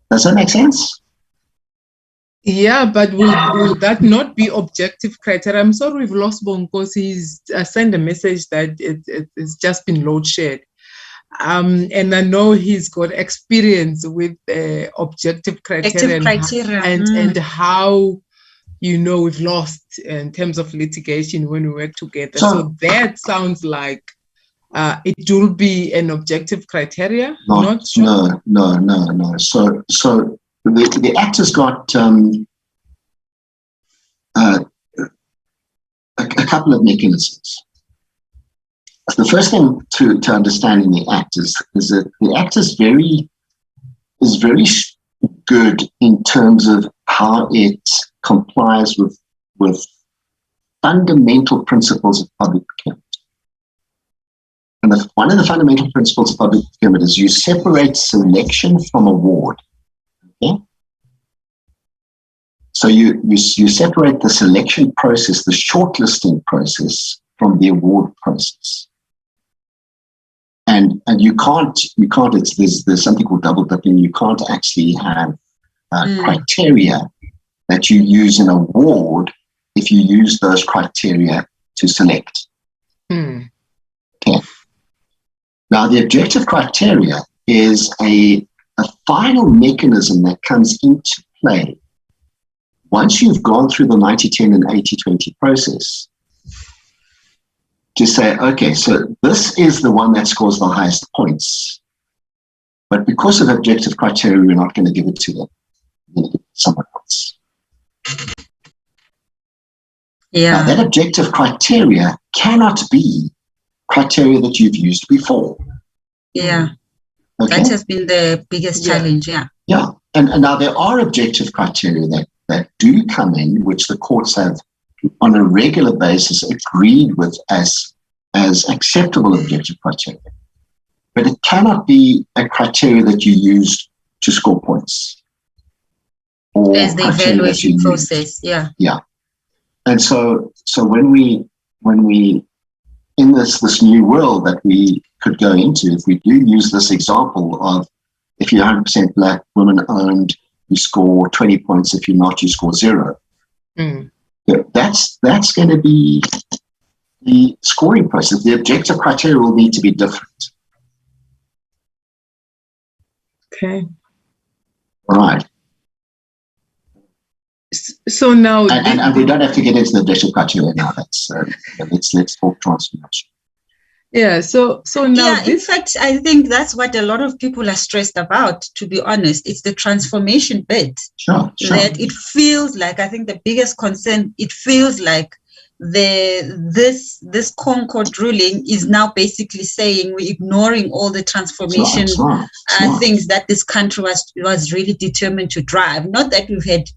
Does that make sense? Yeah, but will that not be objective criteria? I'm sorry we've lost Bonkosi. He's sent a message that it's just been load shared. And I know he's got experience with objective criteria, and how, you know, we've lost in terms of litigation when we work together. So that sounds like it will be an objective criteria. No. So the Act has got a couple of mechanisms. The first thing to understand in the Act is that the Act is very good in terms of how it complies with fundamental principles of public procurement. And one of the fundamental principles of public procurement is you separate selection from award. Okay? So you separate the selection process, the shortlisting process, from the award process. And you can't. There's something called double dipping. You can't actually have criteria that you use in award if you use those criteria to select. Okay. Now, the objective criteria is a final mechanism that comes into play once you've gone through the 90-10 and 80-20 process to say, okay, so this is the one that scores the highest points. But because of objective criteria, we're not going to give it to them. We're going to give it to someone else. Yeah. Now, that objective criteria cannot be criteria that you've used before. Yeah. Okay? That has been the biggest challenge, yeah. Yeah. And now there are objective criteria that do come in, which the courts have on a regular basis agreed with as acceptable objective criteria. But it cannot be a criteria that you used to score points. Or as the evaluation process, yeah. Yeah. And so when we in this new world that we could go into, if we do use this example of if you're 100% Black, women-owned, you score 20 points. If you're not, you score 0. That's going to be the scoring process. The objective criteria will need to be different. Okay. All right. So now, and we don't have to get into the objective criteria now. That's let's talk transformation. Yeah. So now, yeah. In fact, I think that's what a lot of people are stressed about. To be honest, it's the transformation bit. Sure. That it feels like, I think the biggest concern. It feels like this ConCourt ruling is now basically saying we're ignoring all the transformation things that this country was really determined to drive. Not that we've had,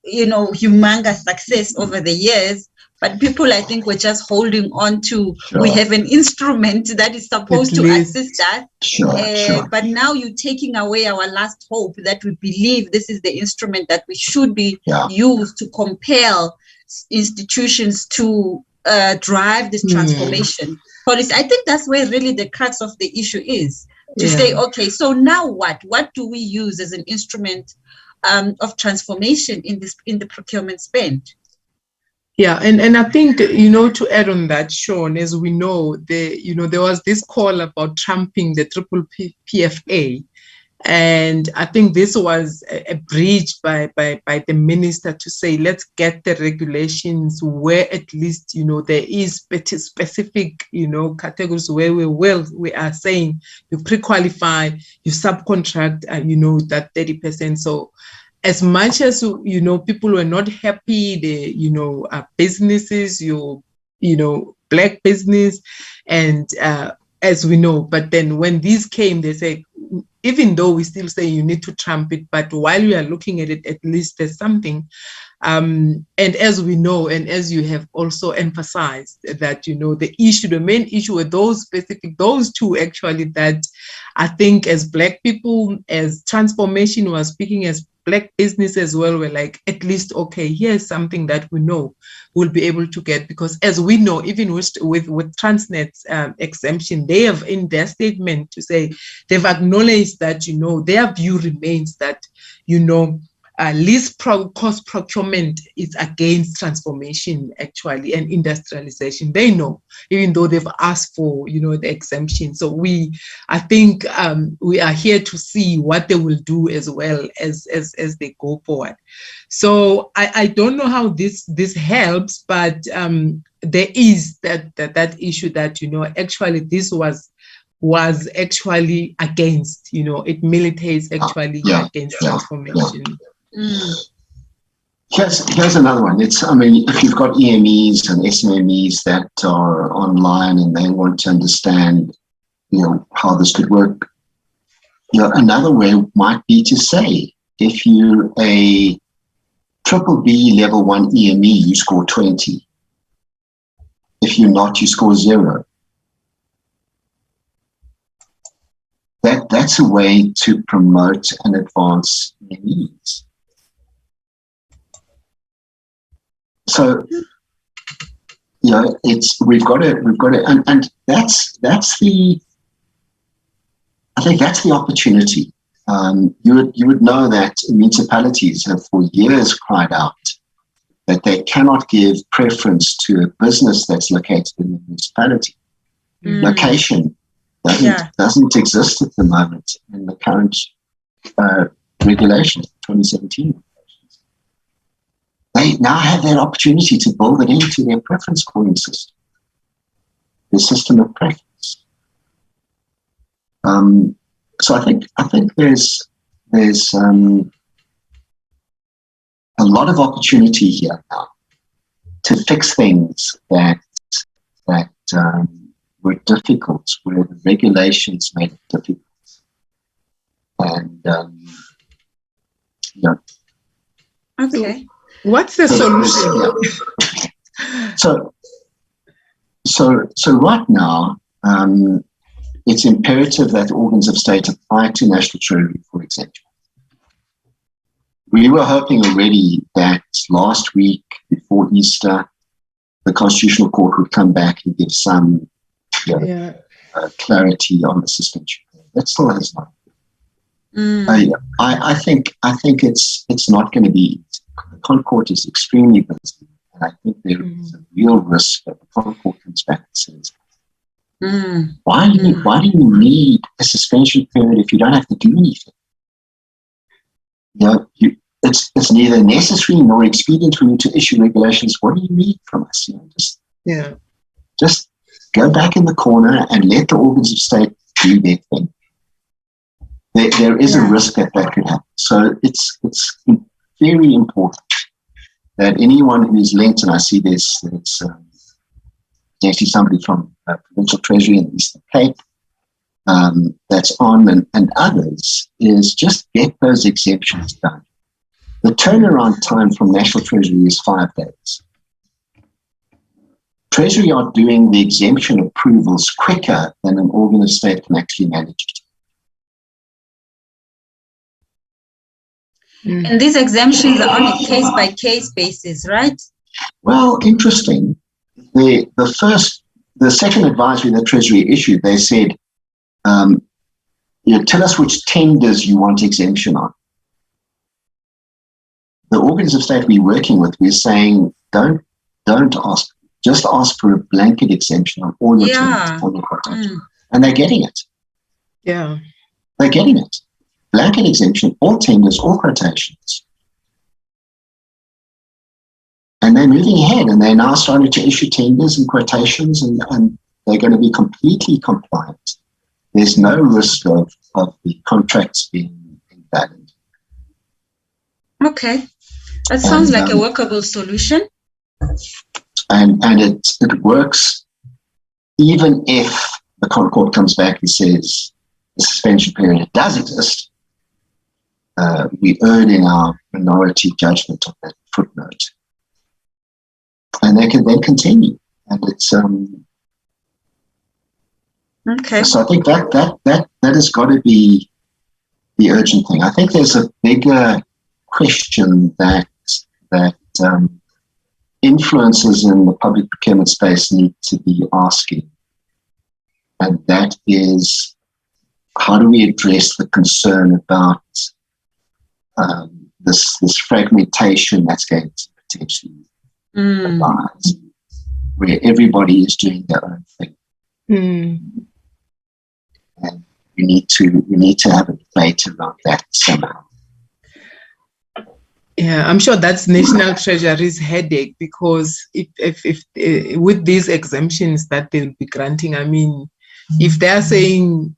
humongous success over the years, but people, I think, were just holding on to, we have an instrument that is supposed to assist us. But now you're taking away our last hope that we believe this is the instrument that we should be used to compel institutions to drive this transformation. Policy. I think that's where really the crux of the issue is. To say, okay, so now what? What do we use as an instrument of transformation in the procurement spend? Yeah, and I think, to add on that, Sean, as we know, there was this call about trumping the PPPFA, And I think this was a bridge by the minister to say, let's get the regulations where at least, there is specific, categories where we are saying you pre-qualify, you subcontract, that 30%. So as much as, people were not happy, the, businesses, black business, and as we know, but then when these came, they say, even though we still say you need to trump it, but while we are looking at it, at least there's something. And as we know, and as you have also emphasized, that, the main issue with those two actually, that I think as Black people, as Transformation was speaking, as Black business as well, we're like, at least, okay, here's something that we know we'll be able to get, because as we know, even with Transnet's exemption, they have in their statement to say, they've acknowledged that, their view remains that, least cost procurement is against transformation actually and industrialization. They know, even though they've asked for, the exemption. So I think we are here to see what they will do as well as they go forward. So I don't know how this helps, but there is that issue that, actually this was actually against, it militates actually against transformation. Here's another one. If you've got EMEs and SMEs that are online and they want to understand, how this could work, another way might be to say, if you're a BBB level 1 EME, you score 20. If you're not, you score 0. That's a way to promote and advance EMEs. So, we've got to, and that's the, I think that's the opportunity. You would know that municipalities have for years cried out that they cannot give preference to a business that's located in the municipality. Location doesn't exist at the moment in the current regulations, 2017. They now have that opportunity to build it into their preference scoring system, their system of preference. So I think there's a lot of opportunity here now to fix things that were difficult, where the regulations made it difficult, and Okay. What's the solution? So right now, it's imperative that organs of state apply to National Treasury for exemption. We were hoping already that last week before Easter, the Constitutional Court would come back and give some clarity on the suspension. That still has not. I think it's not going to be easy. The ConCourt is extremely busy, and I think there is a real risk that the ConCourt comes back and says, why do you need a suspension period if you don't have to do anything? It's neither necessary nor expedient for you to issue regulations. What do you need from us? Just go back in the corner and let the organs of state do their thing. There is a risk that could happen. So it's very important that anyone who is linked, and I see there's actually somebody from Provincial Treasury in the Eastern Cape that's on, and others, is just get those exemptions done. The turnaround time from National Treasury is 5 days. Treasury are doing the exemption approvals quicker than an organ of state can actually manage it. And these exemptions are on a case-by-case basis, right? Well, interesting. The second advisory that Treasury issued, they said, tell us which tenders you want exemption on. The organs of state we're working with, we're saying, don't ask, just ask for a blanket exemption on all your tenders, all your quotations. And they're getting it. Yeah. They're getting it. blanket exemption, all tenders, all quotations. And they're moving ahead, and they're now starting to issue tenders and quotations, and they're going to be completely compliant. There's no risk of the contracts being invalid. Okay. That sounds like a workable solution. And it works even if the ConCourt comes back and says the suspension period does exist. We erred in our minority judgment of that footnote. And they can then continue. And it's okay. So I think that has got to be the urgent thing. I think there's a bigger question that influencers in the public procurement space need to be asking. And that is, how do we address the concern about this fragmentation that's going to potentially arise, where everybody is doing their own thing. And we need to have a debate around that somehow. Yeah, I'm sure that's National Treasury's headache, because if with these exemptions that they'll be granting, I mean, if they're saying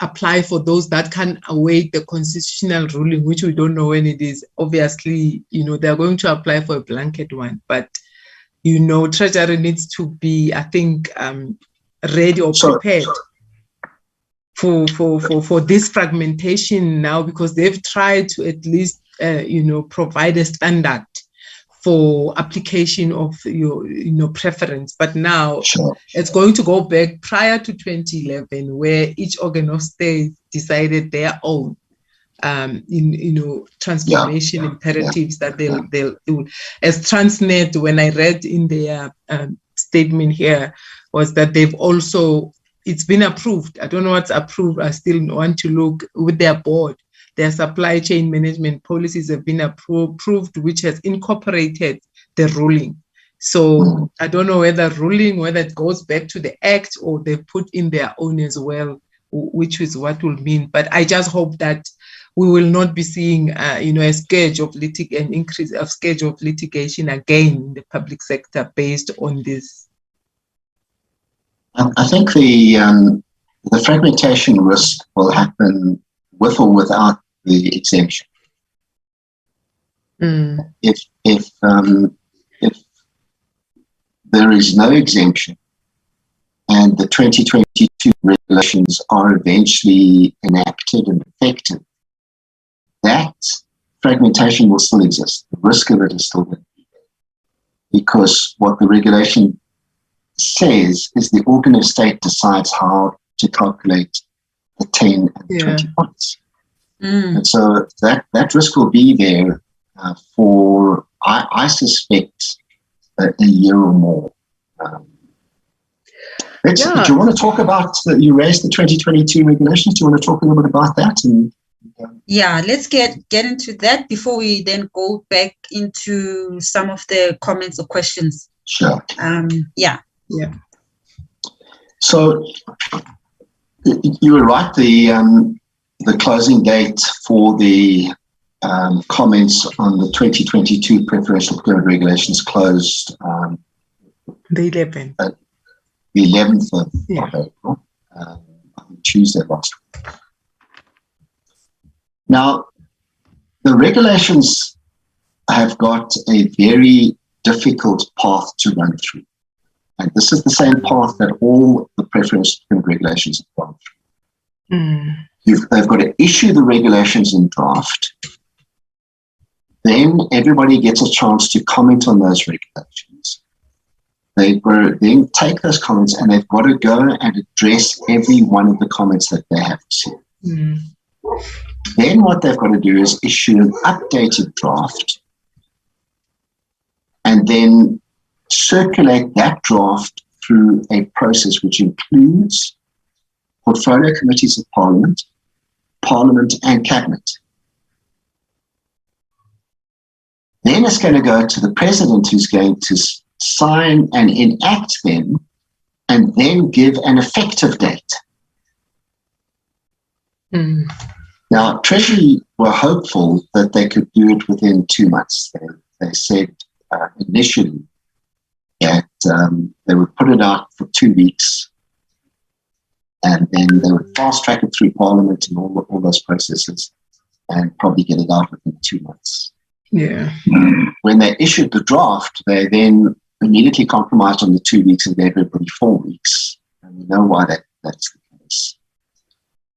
apply for those that can await the constitutional ruling, which we don't know when it is, obviously, they're going to apply for a blanket one. But, Treasury needs to be, I think, ready or prepared for this fragmentation now, because they've tried to at least provide a standard for application of your preference. But now it's going to go back prior to 2011, where each organ of state decided their own transformation imperatives that they'll do. As Transnet, when I read in their statement here, was that they've also, it's been approved. I don't know what's approved. I still want to look with their board. Their supply chain management policies have been approved, which has incorporated the ruling. So I don't know whether it goes back to the act or they put in their own as well, which is what will mean. But I just hope that we will not be seeing, a scourge of increase of scourge of litigation again in the public sector based on this. I think the fragmentation risk will happen with or without the exemption. If there is no exemption and the 2022 regulations are eventually enacted and effective, that fragmentation will still exist. The risk of it is still going to be there, because what the regulation says is the organ of state decides how to calculate the 10 and 20 points. And so that risk will be there for, I suspect, a year or more. Do you want to talk about, you raised the 2022 regulations, do you want to talk a little bit about that? Yeah, let's get into that before we then go back into some of the comments or questions. Sure. Yeah. So you were right, the closing date for the comments on the 2022 preferential procurement regulations closed the 11th. The 11th of April, Tuesday last week. Now, the regulations have got a very difficult path to run through. And this is the same path that all the preferential procurement regulations have gone through. They've got to issue the regulations in draft. Then everybody gets a chance to comment on those regulations. They've got to then take those comments and they've got to go and address every one of the comments that they have received. Then what they've got to do is issue an updated draft and then circulate that draft through a process which includes portfolio committees of Parliament and Cabinet. Then it's going to go to the President, who's going to sign and enact them and then give an effective date. Now, Treasury were hopeful that they could do it within 2 months. They said initially that they would put it out for 2 weeks, and then they would fast track it through Parliament and all those processes, and probably get it out within 2 months. Yeah. When they issued the draft, they then immediately compromised on the 2 weeks and gave everybody 4 weeks. And we know why that's the case.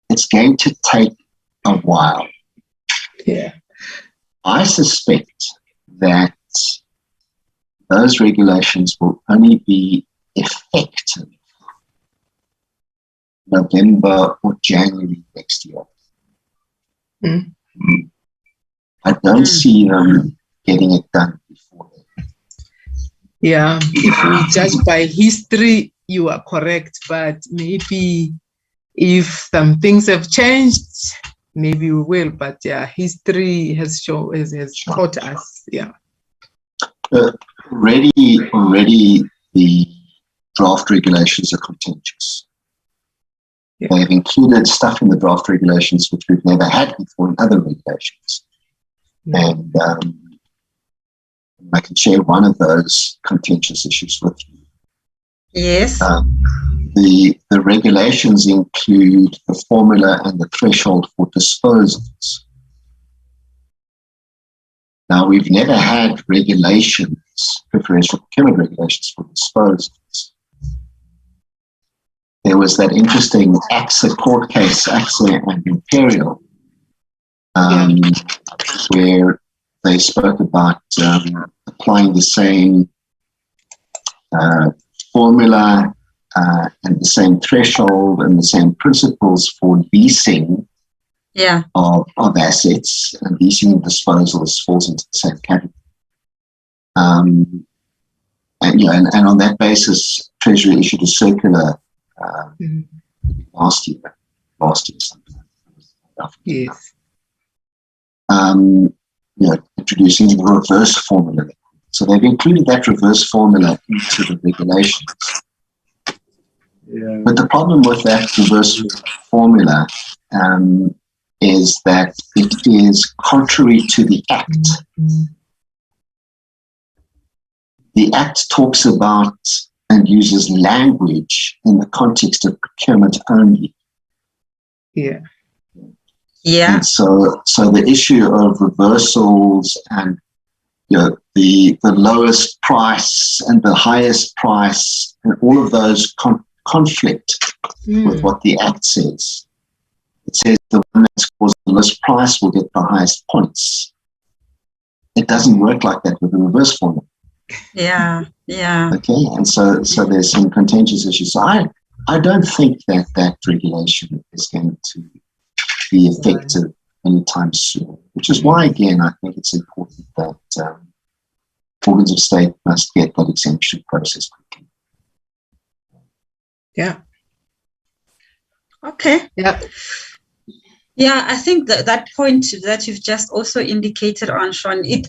It's going to take a while. Yeah. I suspect that those regulations will only be effective November or January next year. Mm. I don't see them getting it done before then. Yeah, if we judge by history, you are correct, but maybe if some things have changed, maybe we will. But yeah, history has taught us. Yeah. Already, the draft regulations are contentious. Yeah. They've included stuff in the draft regulations which we've never had before in other regulations. Yeah. And I can share one of those contentious issues with you. Yes. The regulations include the formula and the threshold for disposals. Now, we've never had regulations, preferential procurement regulations for disposals. There was that interesting AXA court case, AXA and Imperial, where they spoke about applying the same formula and the same threshold and the same principles for leasing of assets, and leasing and disposals falls into the same category. And on that basis, Treasury issued a circular last year sometime. Yes. Introducing the reverse formula. So they've included that reverse formula into the regulations. Yeah. But the problem with that reverse formula is that it is contrary to the Act. Mm-hmm. The Act talks about and uses language in the context of procurement only. Yeah. Yeah. And so the issue of reversals and the lowest price and the highest price and all of those conflict with what the Act says. It says the one that scores the lowest price will get the highest points. It doesn't work like that with the reverse formula. Yeah, yeah. Okay, and so there's some contentious issues. So I don't think that regulation is going to be effective anytime soon, which is why, again, I think it's important that organs of state must get that exemption process quickly. Yeah. Okay. Yeah. Yeah, I think that point that you've just also indicated on, Sean, it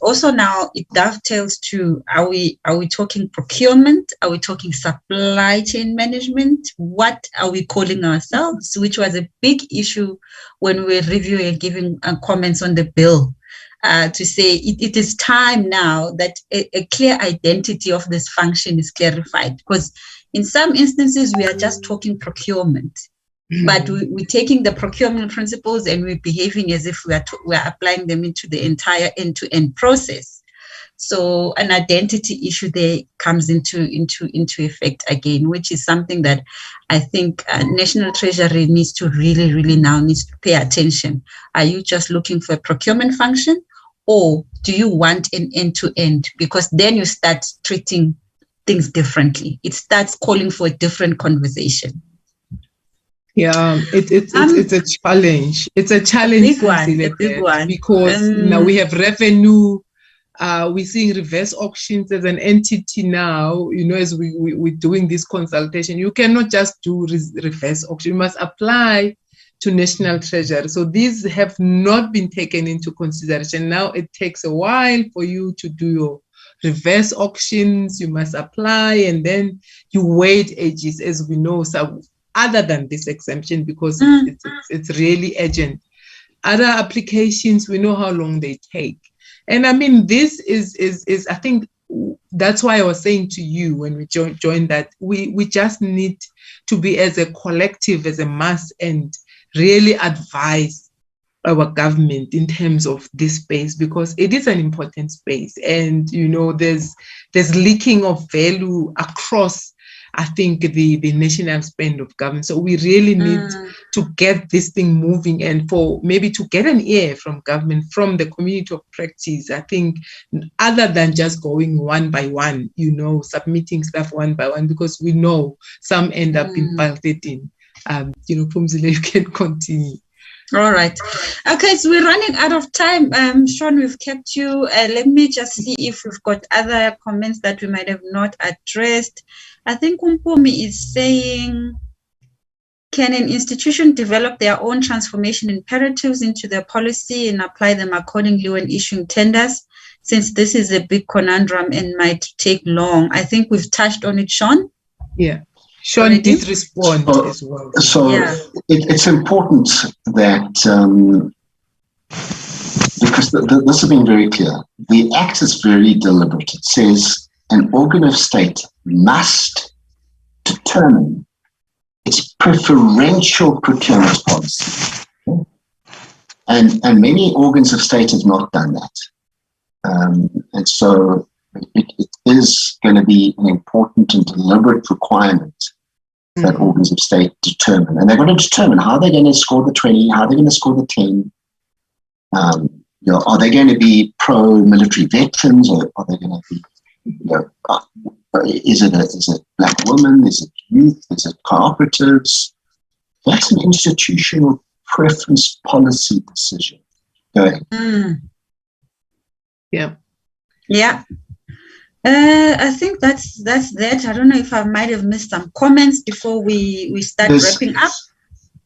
dovetails to, are we talking procurement? Are we talking supply chain management? What are we calling ourselves? Which was a big issue when we were reviewing and giving comments on the bill, to say it is time now that a clear identity of this function is clarified, because in some instances we are just talking procurement. But we're taking the procurement principles and we're behaving as if we're applying them into the entire end-to-end process. So an identity issue there comes into effect again, which is something that I think National Treasury needs to really pay attention. Are you just looking for a procurement function, or do you want an end-to-end? Because then you start treating things differently. It starts calling for a different conversation. Yeah, it's a challenge. It's a challenge, big one. Because now we have revenue. We're seeing reverse auctions as an entity now. As we're doing this consultation, you cannot just do reverse auction. You must apply to National Treasury. So these have not been taken into consideration. Now it takes a while for you to do your reverse auctions. You must apply, and then you wait ages, as we know. So other than this exemption, because it's really urgent. other applications, we know how long they take. And I mean, this is I think that's why I was saying to you when we joined that we just need to be as a collective, as a mass, and really advise our government in terms of this space, because it is an important space. And, you know, there's leaking of value across, I think, the national spend of government. So we really need to get this thing moving, and for maybe to get an ear from government, from the community of practice, I think, other than just going one by one, you know, submitting stuff one by one, because we know some end up in pile 13. You know, Phumzile, you can continue. All right. Okay, so we're running out of time. Sean, we've kept you. Let me just see if we've got other comments that we might have not addressed. I think Kumpumi is saying, can an institution develop their own transformation imperatives into their policy and apply them accordingly when issuing tenders? Since this is a big conundrum and might take long. I think we've touched on it, Sean. Yeah. Sean did respond as well. So it's important that, because this has been very clear, the Act is very deliberate. It says an organ of state must determine its preferential procurement policy. And many organs of state have not done that. And so it is going to be an important and deliberate requirement that organs of state determine. And they're going to determine how they're going to score the 20, how they're going to score the 10. You know, are they going to be pro-military veterans, or are they going to be, you know, is it black women, is it youth, is it cooperatives? That's an institutional preference policy decision. Go ahead. Yeah. Yeah. I think that's that. I don't know if I might have missed some comments before we start wrapping up.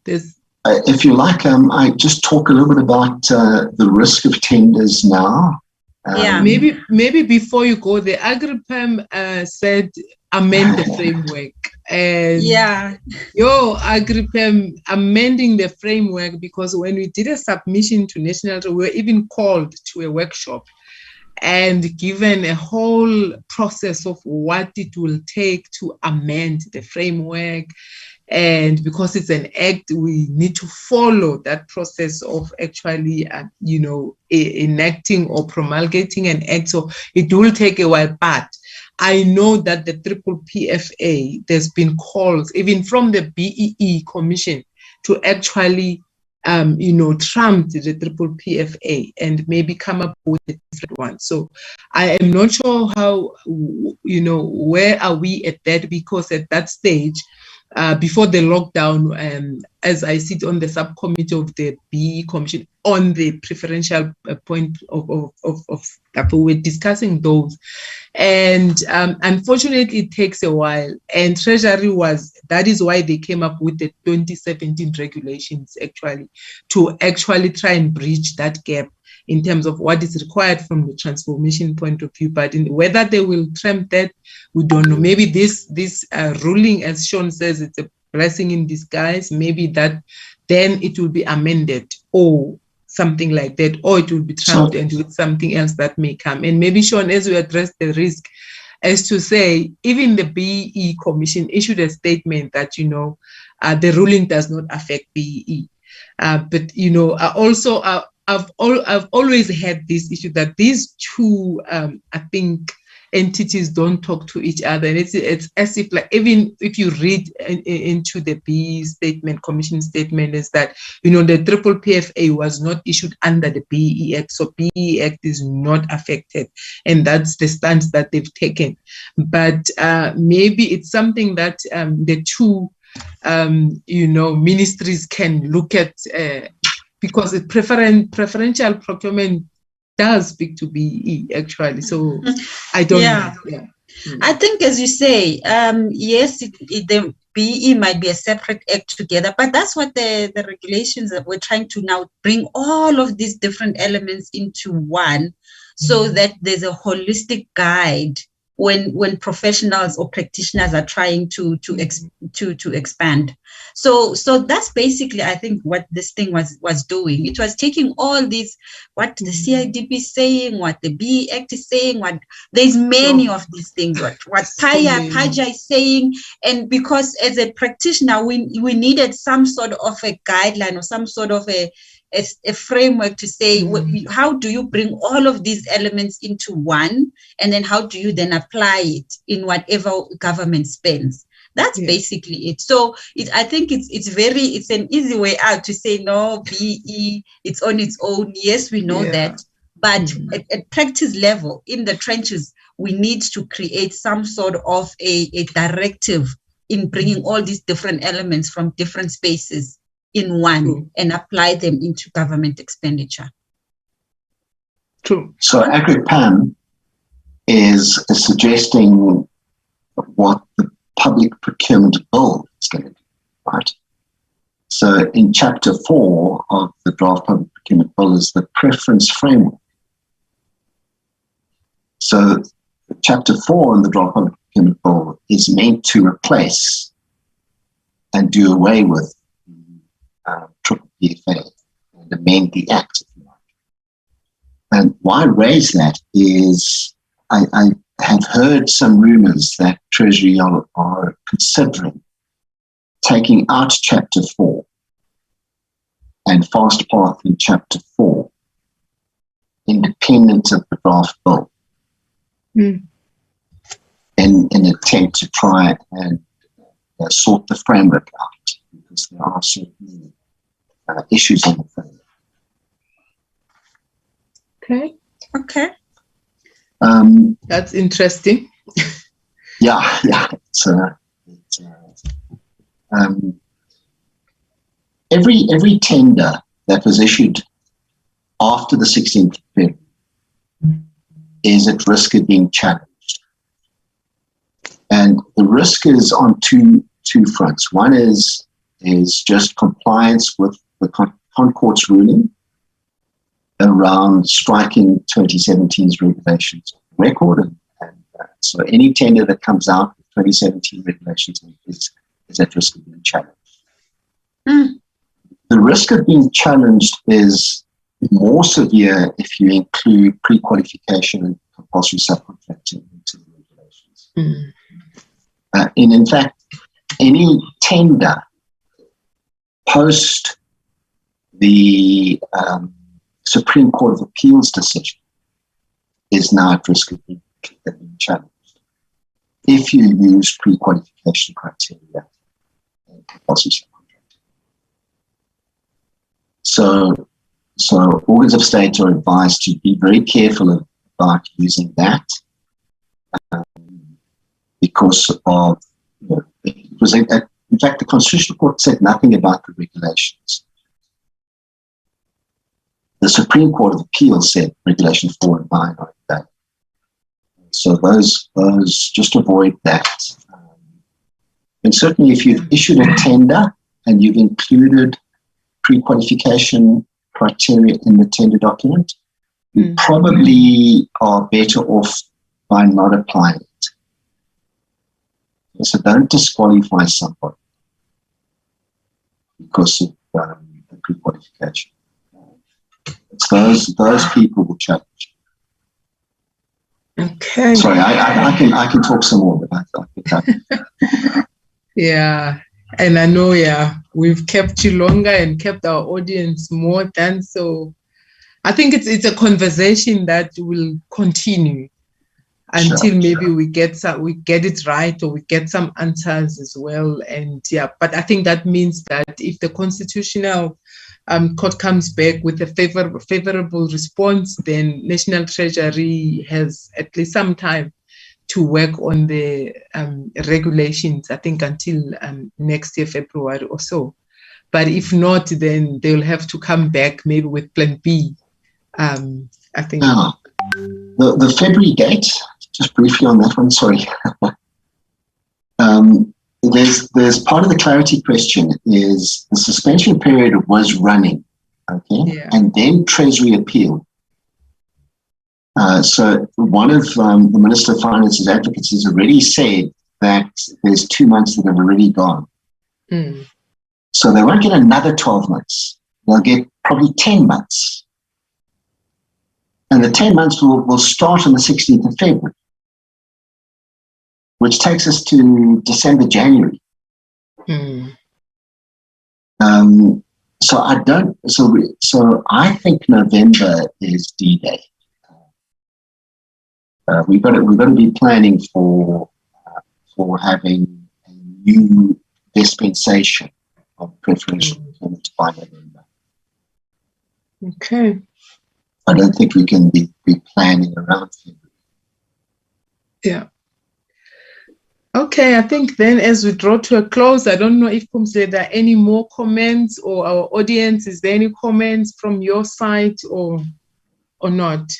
If you like, I just talk a little bit about the risk of tenders now. Maybe before you go, the AgriPem said amend the framework. And AgriPem amending the framework, because when we did a submission to National, we were even called to a workshop and given a whole process of what it will take to amend the framework. And because it's an act, we need to follow that process of actually, enacting or promulgating an act. So it will take a while, but I know that the PPPFA, there's been calls, even from the BEE Commission, to actually trump the PPPFA and maybe come up with a different one. So I am not sure how, where are we at that, because at that stage, before the lockdown, as I sit on the subcommittee of the BE Commission on the preferential point of we're discussing those. And unfortunately, it takes a while. And Treasury that is why they came up with the 2017 regulations, to try and bridge that gap in terms of what is required from the transformation point of view. But whether they will trump that, we don't know. Maybe this ruling, as Sean says, it's a blessing in disguise. Maybe that then it will be amended or something like that, or it will be trumped and with something else that may come. And maybe, Sean, as we address the risk, as to say, even the BEE Commission issued a statement that, the ruling does not affect BEE. But, I've always had this issue that these two, entities don't talk to each other. And it's as if, like, even if you read into the BE statement, Commission statement, is that, the PPPFA was not issued under the BE Act. So BE Act is not affected. And that's the stance that they've taken. But maybe it's something that the two, ministries can look at, because the preferential procurement does speak to BE, so I don't know. Yeah. I think, as you say, yes, the BE might be a separate act together, but that's what the regulations that we're trying to now bring all of these different elements into one, so that there's a holistic guide when professionals or practitioners are trying to expand. So that's basically, I think, what this thing was doing. It was taking all these, what the CIDP is saying, what the BE Act is saying, what there's many of these things, what Paja is saying, and because as a practitioner we needed some sort of a guideline or some sort of a framework to say, how do you bring all of these elements into one, and then how do you then apply it in whatever government spends? That's basically it. So I think it's an easy way out to say, no, BE, it's on its own. Yes, we know that. But at practice level, in the trenches, we need to create some sort of a directive in bringing all these different elements from different spaces in one and apply them into government expenditure. True. So AgriPAM is suggesting what the public procurement bill is going to do, right? So in chapter 4 of the draft public procurement bill is the preference framework. So chapter 4 in the draft public procurement bill is meant to replace and do away with PPPFA and amend the Act, if you like. And why I raise that is I have heard some rumors that Treasury are considering taking out Chapter 4 and Fast Path in Chapter 4, independent of the draft bill, in an attempt to try and sort the framework out, because there are certain issues in the framework. Okay. That's interesting. Yeah. Every tender that was issued after the 16th of February is at risk of being challenged. And the risk is on two fronts. One is just compliance with the ConCourt's ruling around striking 2017's regulations of the record. And so any tender that comes out with 2017 regulations is at risk of being challenged. The risk of being challenged is more severe if you include pre-qualification and compulsory subcontracting into the regulations. And in fact, any tender post the Supreme Court of Appeals decision is now at risk of being challenged if you use pre-qualification criteria and compulsory subcontracting. So organs of state are advised to be very careful about using that because of, it was in fact, the Constitutional Court said nothing about the regulations. The Supreme Court of Appeals said Regulation 4 and 9 are that. So those just avoid that. And certainly if you've issued a tender and you've included pre-qualification criteria in the tender document, you probably are better off by not applying it. So don't disqualify somebody because of the pre-qualification. It's those people who challenge. Okay. Sorry, I can talk some more, but I think Yeah, and I know, we've kept you longer and kept our audience more than so. I think it's a conversation that will continue until maybe we get it right or we get some answers as well. And but I think that means that if the Constitutional Court comes back with a favorable response, then National Treasury has at least some time to work on the regulations, I think until next year, February or so. But if not, then they'll have to come back maybe with Plan B. I think. The February date, just briefly on that one, sorry. There's part of the clarity question is the suspension period was running, okay? Yeah. And then Treasury appealed. So one of the Minister of Finance's advocates has already said that there's 2 months that have already gone. Mm. So they won't get another 12 months. They'll get probably 10 months. And the 10 months will start on the 16th of February, which takes us to December, January. Mm. So I think November is D-Day. We've got to be planning for having a new dispensation of preferential payments by November. Okay. I don't think we can be planning around February. Yeah. Okay, I think then as we draw to a close, I don't know if Pumsile, there are any more comments, or our audience, is there any comments from your side or not?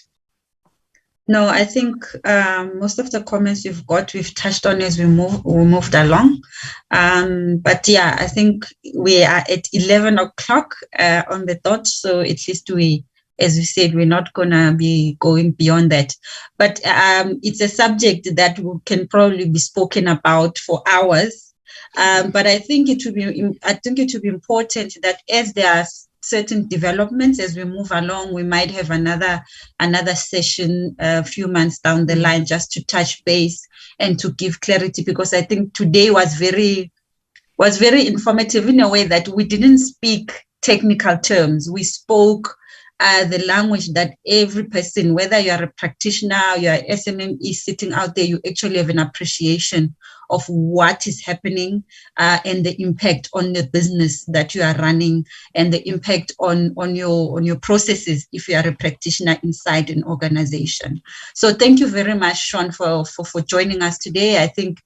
No, I think most of the comments we've touched on as we moved along. But yeah, I think we are at 11 o'clock on the dot. So at least as we said, we're not going to be going beyond that. But it's a subject that can probably be spoken about for hours. But I think it would be important that as there are certain developments as we move along, we might have another session a few months down the line just to touch base and to give clarity, because I think today was very informative in a way that we didn't speak technical terms. We spoke the language that every person, whether you are a practitioner, you are SMME sitting out there, you actually have an appreciation of what is happening and the impact on the business that you are running and the impact on your processes if you are a practitioner inside an organization. So thank you very much, Sean, for joining us today. I think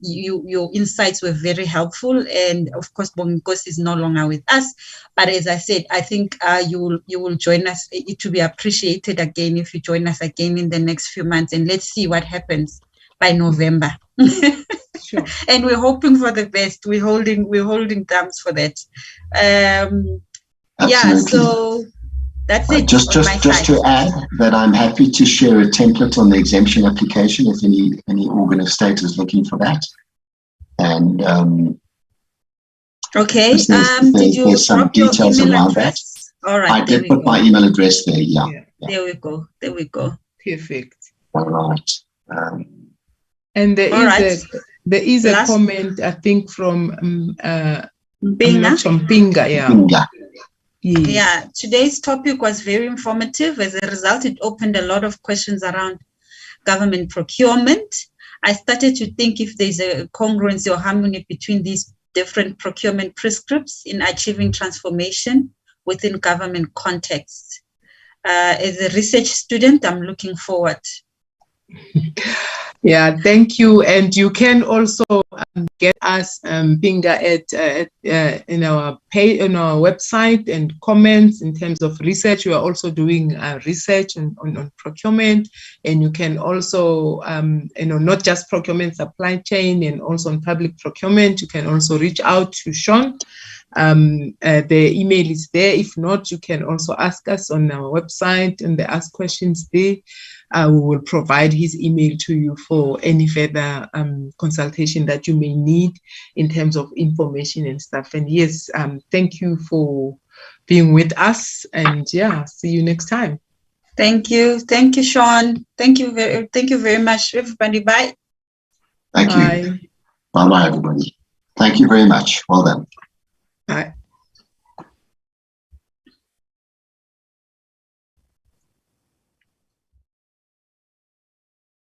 your insights were very helpful, and of course Bonginkosi is no longer with us, but as I said, I think you will join us. It will be appreciated again if you join us again in the next few months, and let's see what happens by November. Sure. And we're hoping for the best. We're holding thumbs for that. Yeah, so that's it. Just to add that I'm happy to share a template on the exemption application if any organ of state is looking for that. And okay. Did you there's some details around that. All right. I did put my email address there. Yeah. There we go. Perfect. All right. And there is a comment, I think, from Mpinga. Yeah. Yeah, today's topic was very informative. As a result, it opened a lot of questions around government procurement. I started to think if there's a congruency or harmony between these different procurement prescripts in achieving transformation within government contexts. As a research student, I'm looking forward. Yeah, thank you. And you can also get us Mpinga in our page on our website and comments in terms of research. We are also doing research on procurement, and you can also not just procurement, supply chain, and also on public procurement. You can also reach out to Sean. The email is there. If not, you can also ask us on our website and the ask questions there. We will provide his email to you for any further consultation that you may need in terms of information and stuff. And yes, thank you for being with us. And yeah, see you next time. Thank you, Sean. Thank you very much, everybody. Bye. Thank you. Bye, everybody. Thank you very much. Well done. Bye.